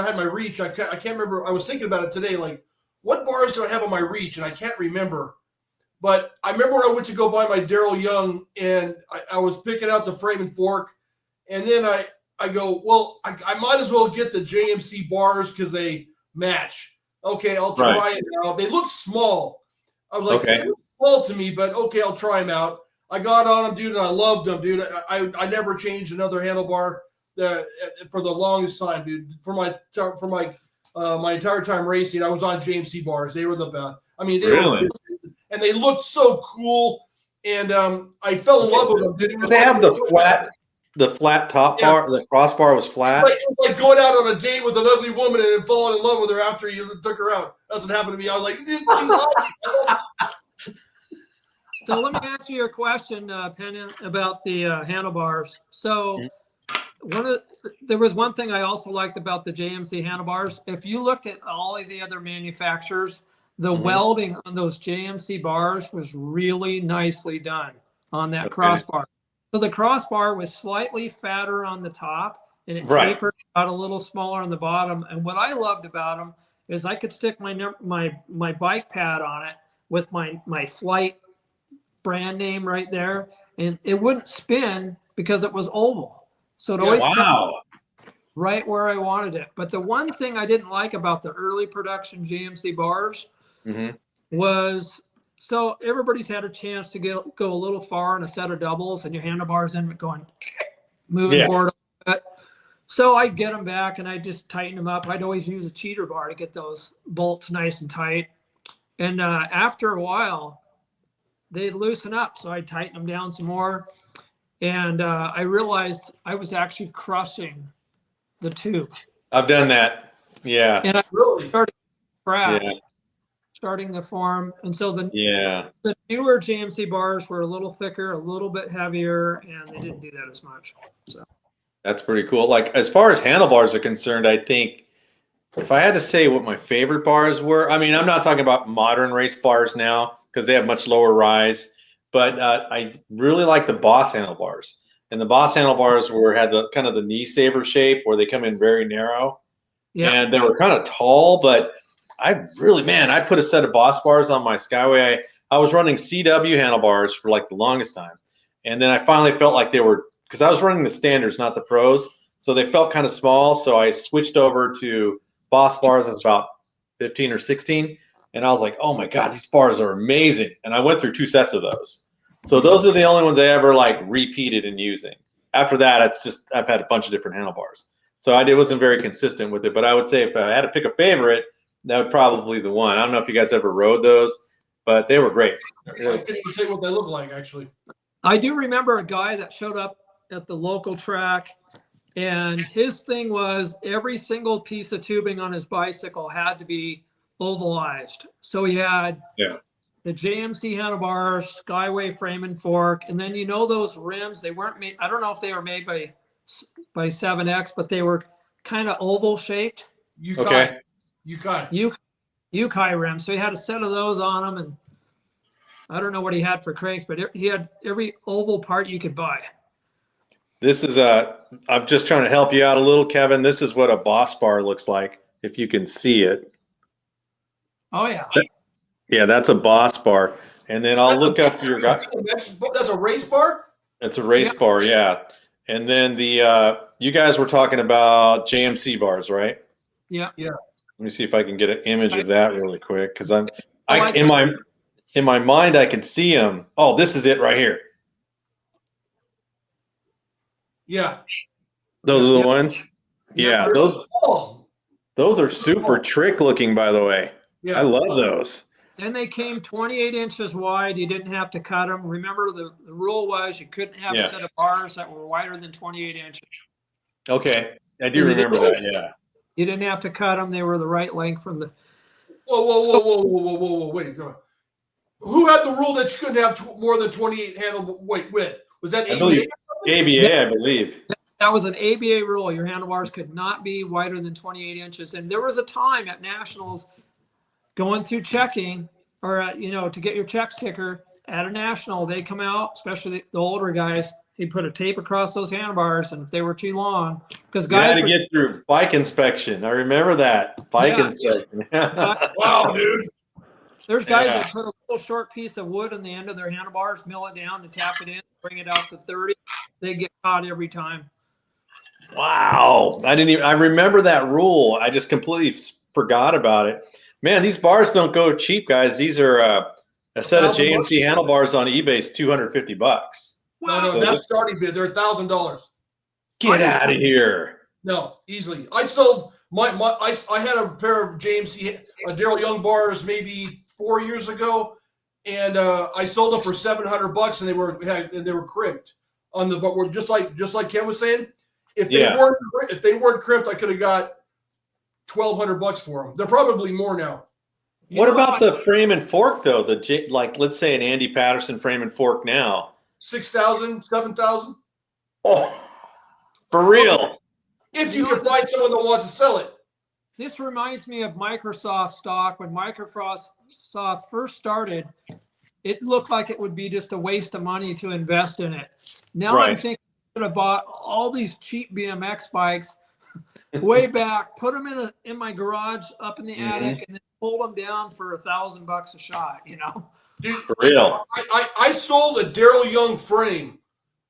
had my reach, I can't remember. I was thinking about it today, like what bars do I have on my reach, and I can't remember. But I remember when I went to go buy my Daryl Young, and I was picking out the frame and fork, and then I go, well, I might as well get the JMC bars because they match. Okay, I'll try it out. They look small. I was like, they look small to me, but okay, I'll try them out. I got on them, dude, and I loved them, dude. I never changed another handlebar for the longest time, dude. For my entire time racing, I was on JMC bars. They were the best. I mean, they were, and they looked so cool. And I fell in love with them. Dude. They have the flat top bar. The crossbar was flat. It was like going out on a date with an ugly woman and then falling in love with her after you took her out. That's what happened to me. I was like, dude, she's awesome. So let me answer your question, Pena, about the handlebars. So there was one thing I also liked about the JMC handlebars. If you looked at all of the other manufacturers, the welding on those JMC bars was really nicely done on that crossbar. So the crossbar was slightly fatter on the top, and it tapered out a little smaller on the bottom. And what I loved about them is I could stick my bike pad on it with my flight brand name right there, and it wouldn't spin because it was oval. So it always come right where I wanted it. But the one thing I didn't like about the early production JMC bars was, so everybody's had a chance to go a little far in a set of doubles, and your handlebars end up moving forward a bit. So I'd get them back and I just tighten them up. I'd always use a cheater bar to get those bolts nice and tight. And after a while, they'd loosen up. So I'd tighten them down some more. And I realized I was actually crushing the tube. I've done that. Yeah. And I really started to crack. Starting to form. And so the newer JMC bars were a little thicker, a little bit heavier, and they didn't do that as much. So that's pretty cool. Like, as far as handlebars are concerned, I think if I had to say what my favorite bars were, I mean, I'm not talking about modern race bars now because they have much lower rise, but I really like the Boss handlebars. And the Boss handlebars had the kind of the knee saver shape where they come in very narrow. And they were kind of tall, but I put a set of Boss bars on my Skyway. I was running CW handlebars for like the longest time. And then I finally felt like they were, because I was running the standards, not the pros. So they felt kind of small. So I switched over to Boss bars. I was about 15 or 16. And I was like, oh my God, these bars are amazing. And I went through 2 sets of those. So those are the only ones I ever like repeated in using. After that, it's just, I've had a bunch of different handlebars. So I wasn't very consistent with it. But I would say if I had to pick a favorite, that would probably be the one. I don't know if you guys ever rode those, but they were great. I couldn't even tell you what they look like, actually. I do remember a guy that showed up at the local track, and his thing was every single piece of tubing on his bicycle had to be ovalized. So he had the JMC handlebars, Skyway frame and fork, and then those rims, they weren't made, I don't know if they were made by 7X, but they were kind of oval shaped. Yukai rims. So he had a set of those on him, and I don't know what he had for cranks, but he had every oval part you could buy. This is I'm just trying to help you out a little, Kevin. This is what a Boss bar looks like, if you can see it. Oh yeah. Yeah, that's a Boss bar. And then I'll look up your guy. That's a race bar? That's a race bar, yeah. And then you guys were talking about JMC bars, right? Yeah. Let me see if I can get an image of that really quick, because in my mind I can see them. Oh, this is it right here. Yeah. Those are the ones. Yeah, those are super trick looking, by the way. Yeah, I love those. Then they came 28 inches wide. You didn't have to cut them. Remember, the rule was you couldn't have a set of bars that were wider than 28 inches. Okay, I do remember that. Yeah. You didn't have to cut them. They were the right length from the. Whoa. Wait. Who had the rule that you couldn't have more than 28 handle width? Was that ABA? ABA, I believe. That was an ABA rule. Your handlebars could not be wider than 28 inches. And there was a time at Nationals going through checking or, to get your check sticker at a National, they come out, especially the older guys. he'd put a tape across those handlebars, and if they were too long, because You guys had to get through bike inspection. I remember that bike Yeah. inspection. Wow, dude. there's guys Yeah. that put a little short piece of wood on the end of their handlebars, mill it down, and tap it in, bring it out to 30. They get caught every time. Wow. I remember that rule. I just completely forgot about it. Man, these bars don't go cheap, guys. These are a set of JMC handlebars on eBay is $250. No, that's starting bid. They're $1,000. Get out of here. No, easily. I sold I had a pair of JMC Daryl Young bars maybe 4 years ago, and I sold them for $700, and they were crimped on the, but were just like Ken was saying. If they weren't crimped, I could have got $1,200 for them. They're probably more now. What about the frame and fork though? Like let's say an Andy Patterson frame and fork now. 6,000, 7,000. Oh, for real. If you can find someone that wants to sell it. This reminds me of Microsoft stock. When Microsoft first started, it looked like it would be just a waste of money to invest in it. Now I'm thinking I should have bought all these cheap BMX bikes way back, put them in my garage up in the attic, and then pull them down for $1,000 a shot, you know? Dude, for real. I sold a Daryl Young frame,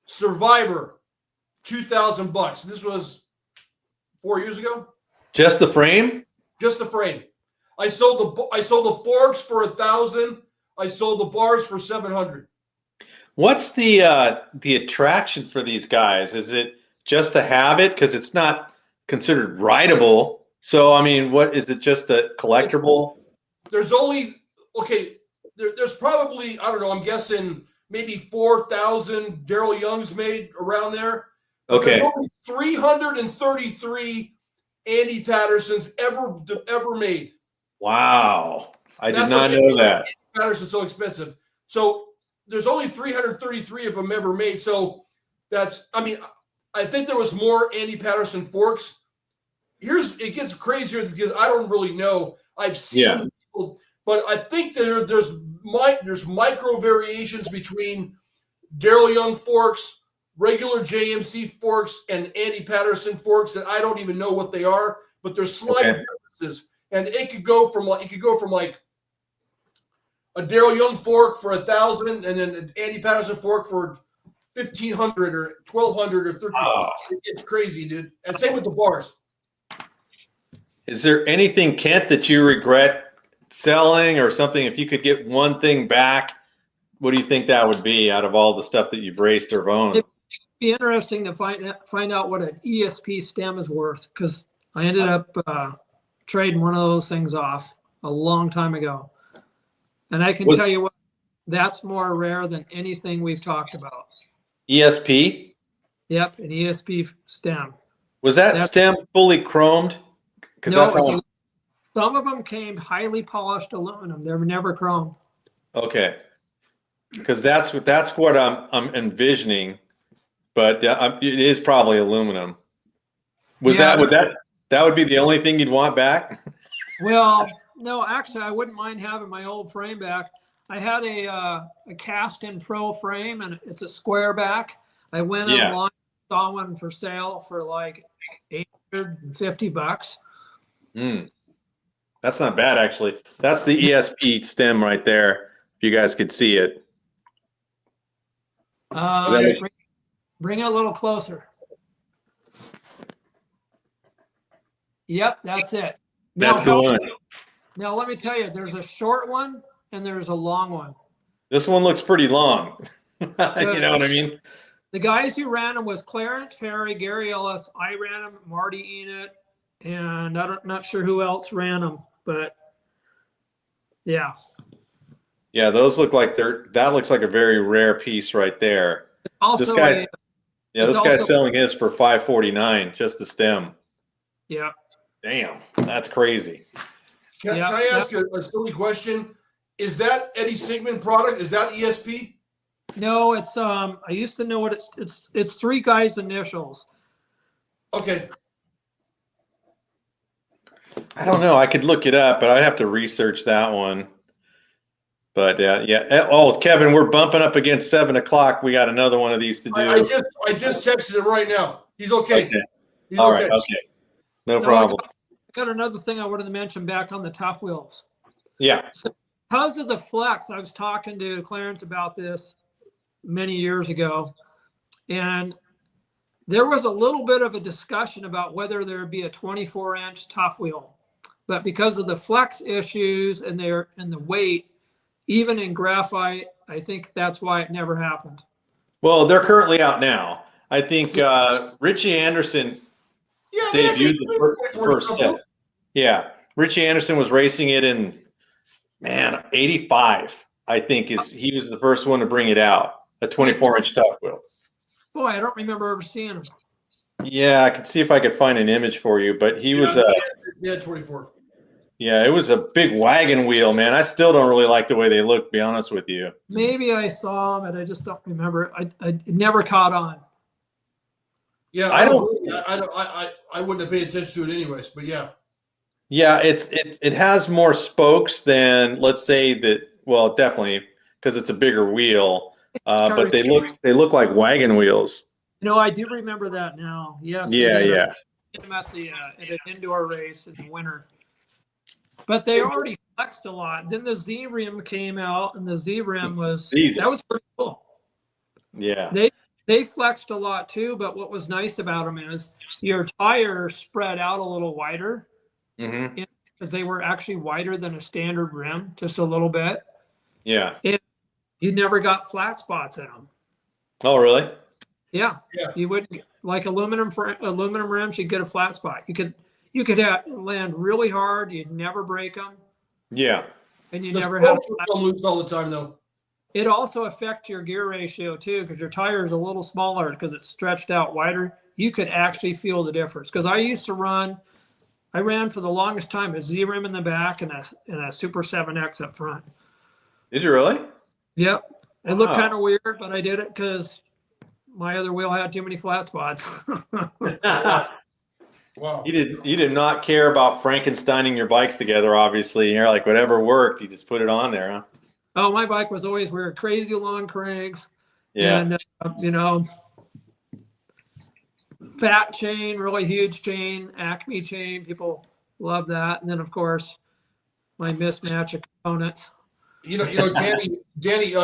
Survivor, $2,000. This was 4 years ago. Just the frame? Just the frame. I sold the forks for $1,000. I sold the bars for $700. What's the attraction for these guys? Is it just to have it because it's not considered rideable? So I mean, what is it? Just a collectible? There's only there's probably, I don't know, I'm guessing maybe 4,000 Daryl Youngs made around there. Okay. There's only 333 Andy Pattersons ever made. Wow. I did not know that. Patterson's so expensive. So there's only 333 of them ever made. So I think there was more Andy Patterson forks. It gets crazier because I don't really know. I've seen people, but I think there's micro variations between Daryl Young forks, regular JMC forks, and Andy Patterson forks that I don't even know what they are, but there's slight differences. And it could go from like a Daryl Young fork for $1,000, and then an Andy Patterson fork for $1,500 or $1,200 or $1,300. Oh. It's crazy, dude. And same with the bars. Is there anything, Kent, that you regret selling or something? If you could get one thing back, what do you think that would be out of all the stuff that you've raced or owned? It'd be interesting to find out what an ESP stem is worth, because I ended up trading one of those things off a long time ago. And I can tell you what, that's more rare than anything we've talked about. ESP? Yep, an ESP stem. Was that stem fully chromed? No, some of them came highly polished aluminum. They were never chrome. Okay, because that's what I'm envisioning, but it is probably aluminum. That would be the only thing you'd want back? Well, no, actually, I wouldn't mind having my old frame back. I had a cast in pro frame, and it's a square back. I went online, saw one for sale for like $850. That's not bad, actually. That's the ESP stem right there. If you guys could see it. Bring it a little closer. Yep, that's it. That's the one. Now, let me tell you, there's a short one and there's a long one. This one looks pretty long. You know what I mean? The guys who ran them was Clarence Perry, Gary Ellis. I ran them, Marty Enid, and I'm not sure who else ran them, but yeah. Yeah, those look like that looks like a very rare piece right there. Also, this guy's selling his for $549, just the stem. Yeah. Damn, that's crazy. Can I ask a silly question? Is that Eddie Sigmund product? Is that ESP? No, it's I used to know what it's three guys' initials. Okay. I don't know. I could look it up, but I'd have to research that one. But yeah. Oh, Kevin, we're bumping up against 7:00. We got another one of these to do. I just texted him right now. He's okay. Okay. He's All okay. right. Okay. No problem. I got another thing I wanted to mention back on the Tough Wheels. Yeah. So because of the flex, I was talking to Clarence about this many years ago, and there was a little bit of a discussion about whether there would be a 24-inch Tough Wheel, but because of the flex issues and the weight, even in graphite, I think that's why it never happened. Well, they're currently out now. I think Richie Anderson debuted the first set. Yeah, Richie Anderson was racing it in 85. I think he was the first one to bring it out, a 24-inch Tough Wheel. Boy, I don't remember ever seeing him. Yeah, I could see if I could find an image for you, but he was 24. Yeah, it was a big wagon wheel, man. I still don't really like the way they look, to be honest with you. Maybe I saw him, and I just don't remember. I never caught on. Yeah, I wouldn't have paid attention to it anyways, but yeah. Yeah, it has more spokes than, let's say that. Well, definitely because it's a bigger wheel, but they look like wagon wheels. I do remember that now. Yes. Yeah. Him at an indoor race in the winter. But they already flexed a lot. Then the Z rim came out, and the Z rim was pretty cool. Yeah. They flexed a lot too, but what was nice about them is your tires spread out a little wider, because they were actually wider than a standard rim, just a little bit. Yeah. And you never got flat spots in them. Oh, really? Yeah. You wouldn't, like aluminum rims, you'd get a flat spot. You could land really hard. You'd never break them. Yeah. And you never had them loose all the time, though. It also affects your gear ratio too, because your tire is a little smaller because it's stretched out wider. You could actually feel the difference. Because I ran for the longest time a Z rim in the back and a Super 7X up front. Did you really? Yep. It looked kind of weird, but I did it because my other wheel had too many flat spots. Wow. You did not care about Frankensteining your bikes together, obviously. You're like, whatever worked, you just put it on there, huh? Oh, my bike was always weird. Crazy long cranks. Yeah. And, fat chain, really huge chain, Acme chain. People love that. And then, of course, my mismatch of components. Danny,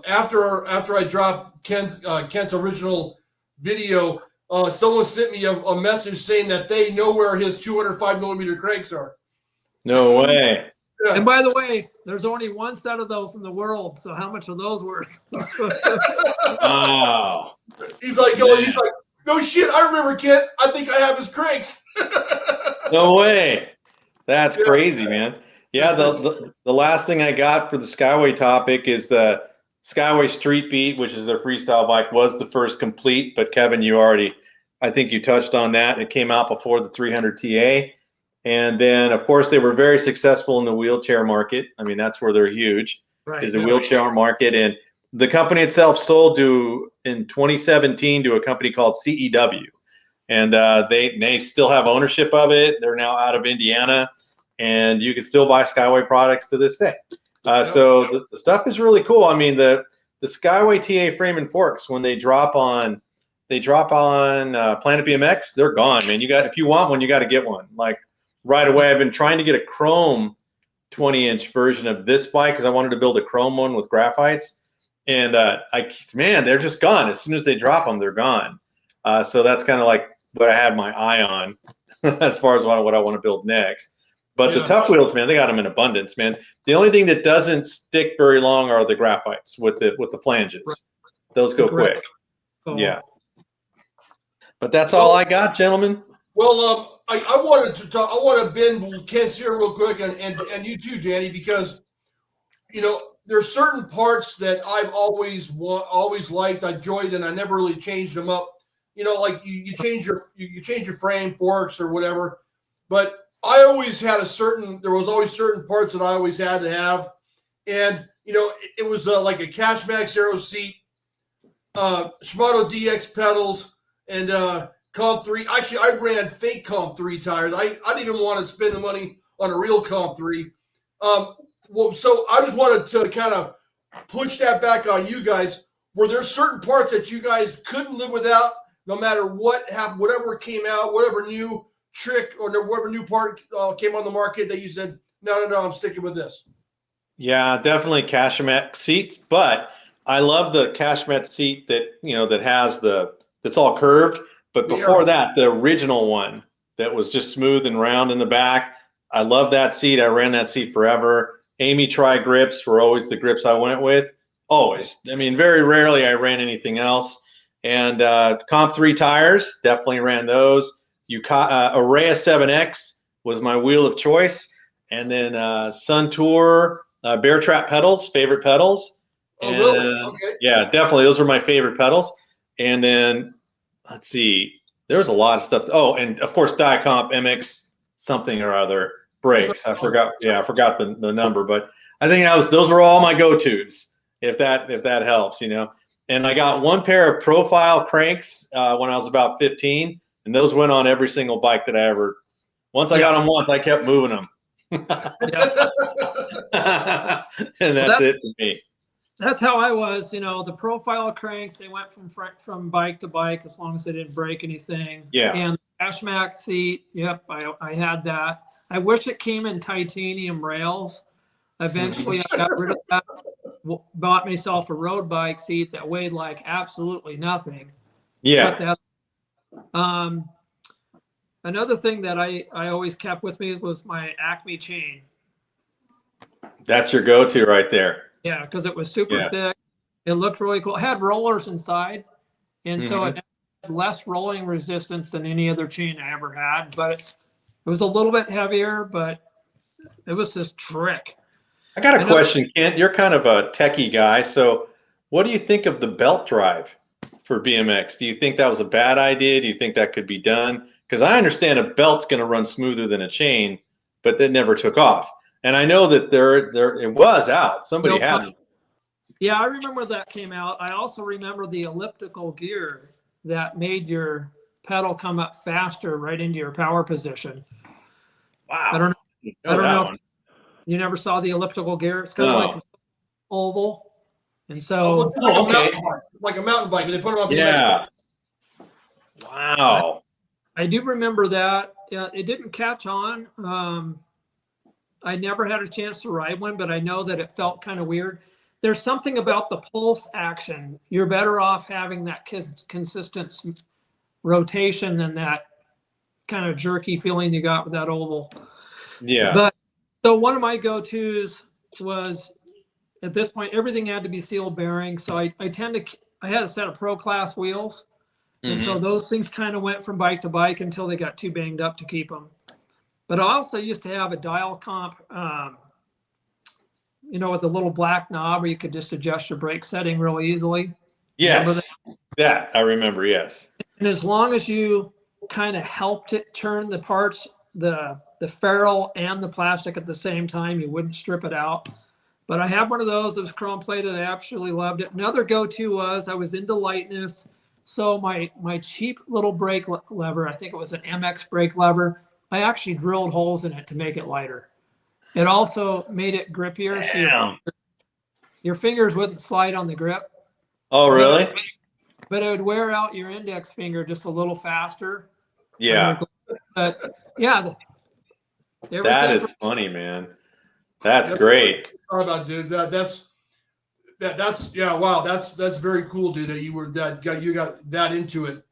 after I dropped Kent's original video, someone sent me a message saying that they know where his 205 millimeter cranks are. No way. Yeah. And by the way, there's only one set of those in the world. So how much are those worth? Wow. He's like, no shit. I remember Kent. I think I have his cranks. No way. That's crazy, man. Yeah. The last thing I got for the Skyway topic is the Skyway Street Beat, which is their freestyle bike, was the first complete. But Kevin, I think you touched on that. It came out before the 300 TA. And then, of course, they were very successful in the wheelchair market. I mean, that's where they're huge, is the wheelchair market. And the company itself sold in 2017 to a company called CEW. And they still have ownership of it. They're now out of Indiana. And you can still buy Skyway products to this day. So the stuff is really cool. I mean, the Skyway TA frame and forks, when they drop on Planet BMX, they're gone, man. If you want one, you got to get one. Like, right away. I've been trying to get a chrome 20-inch version of this bike because I wanted to build a chrome one with graphites. And they're just gone. As soon as they drop them, they're gone. So that's kind of like what I had my eye on as far as what I want to build next. But the Tough Wheels, man, they got them in abundance, man. The only thing that doesn't stick very long are the graphites with the flanges. Those go quick. Yeah. But that's all I got, gentlemen. Well, I wanted to talk. I want to bend Kent's ear real quick, and you too, Danny, because there's certain parts that I've always liked. I enjoyed, and I never really changed them up. Like you change your frame, forks, or whatever. But I always had there was always certain parts that I always had to have, and it was like a Cash Max Aero seat, Shimano DX pedals, and Comp 3. Actually, I ran fake Comp 3 tires. I didn't even want to spend the money on a real Comp 3. Well, so I just wanted to kind of push that back on you guys. Were there certain parts that you guys couldn't live without, no matter what happened, whatever came out, whatever new trick or whatever new part came on the market that you said, no, I'm sticking with this? Yeah, definitely Cachemet seats, but I love the Cachemet seat that that has that's all curved. But before that, the original one that was just smooth and round in the back, I love that seat. I ran that seat forever. Amy Tri grips were always the grips I went with. Always. I mean, very rarely I ran anything else. And Comp 3 tires, definitely ran those. Araya 7X was my wheel of choice. And then Sun Tour Bear Trap pedals, favorite pedals. Oh, really? Okay. Yeah, definitely. Those were my favorite pedals. And then, let's see, there was a lot of stuff. Oh, and of course, Diacomp MX something or other brakes. I forgot. Yeah, I forgot the number, but I think those were all my go-tos. If that helps, And I got one pair of profile cranks when I was about 15, and those went on every single bike that I ever. Once I got them once, I kept moving them. And that's it for me. That's how I was. The profile cranks, they went from bike to bike as long as they didn't break anything. Yeah. And the Ashmax seat, yep, I had that. I wish it came in titanium rails. Eventually, I got rid of that. Bought myself a road bike seat that weighed like absolutely nothing. Yeah. Another thing that I always kept with me was my Acme chain. That's your go-to right there. Yeah, because it was super thick. It looked really cool. It had rollers inside, and so it had less rolling resistance than any other chain I ever had. But it was a little bit heavier, but it was this trick. I got a question, Kent. You're kind of a techie guy, so what do you think of the belt drive for BMX? Do you think that was a bad idea? Do you think that could be done? Because I understand a belt's going to run smoother than a chain, but that never took off. And I know that it was out. Somebody had it. Yeah, I remember that came out. I also remember the elliptical gear that made your pedal come up faster right into your power position. Wow. I don't know if you never saw the elliptical gear. It's kind of like an oval. And so like a mountain bike. They put it on BMX. Yeah. Wow. I do remember that. Yeah, it didn't catch on. I never had a chance to ride one, but I know that it felt kind of weird. There's something about the pulse action. You're better off having that consistent rotation than that kind of jerky feeling you got with that oval. Yeah. But so one of my go-tos was, at this point, everything had to be sealed bearing. So I had a set of Pro Class wheels. And so those things kind of went from bike to bike until they got too banged up to keep them. But I also used to have a dial comp, with a little black knob where you could just adjust your brake setting real easily. Yeah. Remember that? I remember, yes. And as long as you kind of helped it turn the parts, the ferrule and the plastic at the same time, you wouldn't strip it out. But I have one of those that was chrome plated. I absolutely loved it. Another go-to was I was into lightness. So my cheap little brake lever, I think it was an MX brake lever, I actually drilled holes in it to make it lighter. It also made it grippier, so your fingers wouldn't slide on the grip. Oh, really? But it would wear out your index finger just a little faster. Yeah. But yeah. That is funny, man. That's great. About dude, that's yeah, wow, that's very cool, dude. That you got that into it.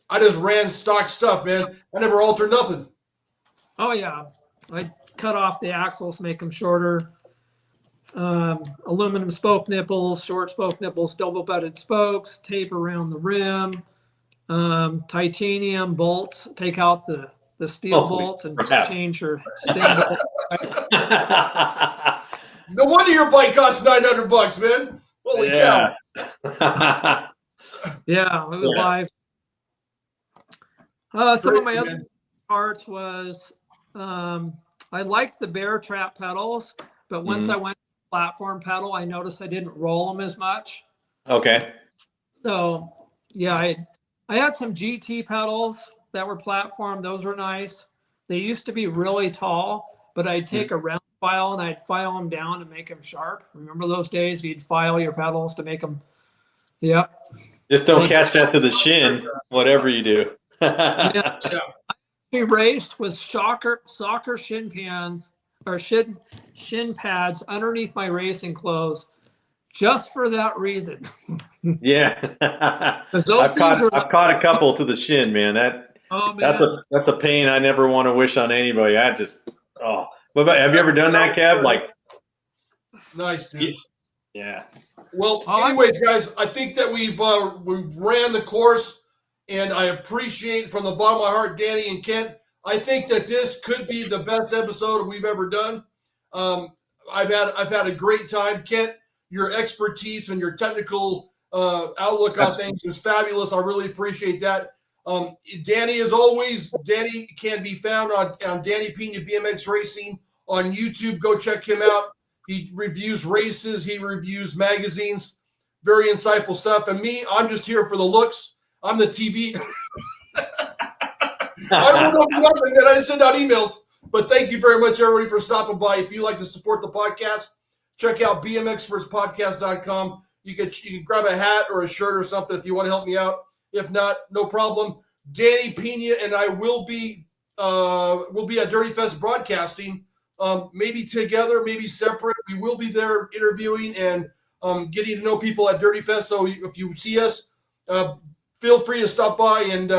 I just ran stock stuff, man. I never altered nothing. Oh yeah, I cut off the axles, make them shorter. Aluminum spoke nipples, short spoke nipples, double butted spokes, tape around the rim, titanium bolts. Take out the steel bolts and change your stem bolt. No wonder your bike costs $900, man. Holy cow! Yeah, it was live. Some of my other parts was I liked the bear trap pedals, but once I went to the platform pedal, I noticed I didn't roll them as much. Okay. So yeah, I had some GT pedals that were platform. Those were nice. They used to be really tall, but I'd take a round file and I'd file them down to make them sharp. Remember those days? You'd file your pedals to make them. Yep. Just don't catch that to the shin, whatever you do. Yeah. We raced with soccer shin pans or shin pads underneath my racing clothes, just for that reason. Yeah. I've caught a couple to the shin, man. That's a pain I never want to wish on anybody. What about, have you ever done that, Kev? Like, nice, dude. Yeah. Well, anyways, guys, I think that we've ran the course, and I appreciate from the bottom of my heart, Danny and Kent. I think that this could be the best episode we've ever done. I've had a great time, Kent. Your expertise and your technical outlook on things is fabulous. I really appreciate that. Danny, as always, Danny can be found on Danny Pena BMX Racing on YouTube. Go check him out. He reviews races. He reviews magazines. Very insightful stuff. And me, I'm just here for the looks. I'm the TV. I don't know nothing, and I just send out emails. But thank you very much, everybody, for stopping by. If you'd like to support the podcast, check out BMXPERTSPodcast.com. You can grab a hat or a shirt or something if you want to help me out. If not, no problem. Danny Pena and I will be at Dirty Fest broadcasting. Maybe together, maybe separate. We will be there interviewing and getting to know people at Dirty Fest. So if you see us, feel free to stop by and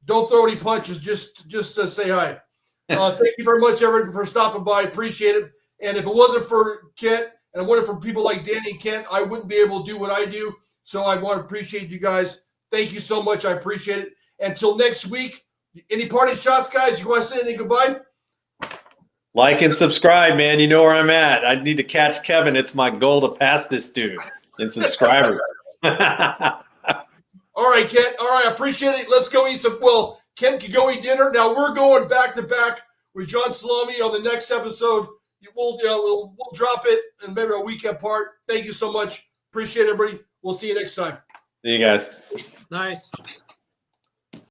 don't throw any punches. Just say hi. Thank you very much, everyone, for stopping by. Appreciate it. And if it wasn't for Kent and it wasn't for people like Danny and Kent, I wouldn't be able to do what I do. So I want to appreciate you guys. Thank you so much. I appreciate it. Until next week, any parting shots, guys? You want to say anything goodbye? Like and subscribe, man. You know where I'm at. I need to catch Kevin. It's my goal to pass this dude in subscribers. All right, Kent. All right, I appreciate it. Let's go eat some. Well, Kent can go eat dinner. Now we're going back to back with John Salami on the next episode. We'll drop it and maybe a week apart. Thank you so much. Appreciate it, everybody. We'll see you next time. See you guys. Nice.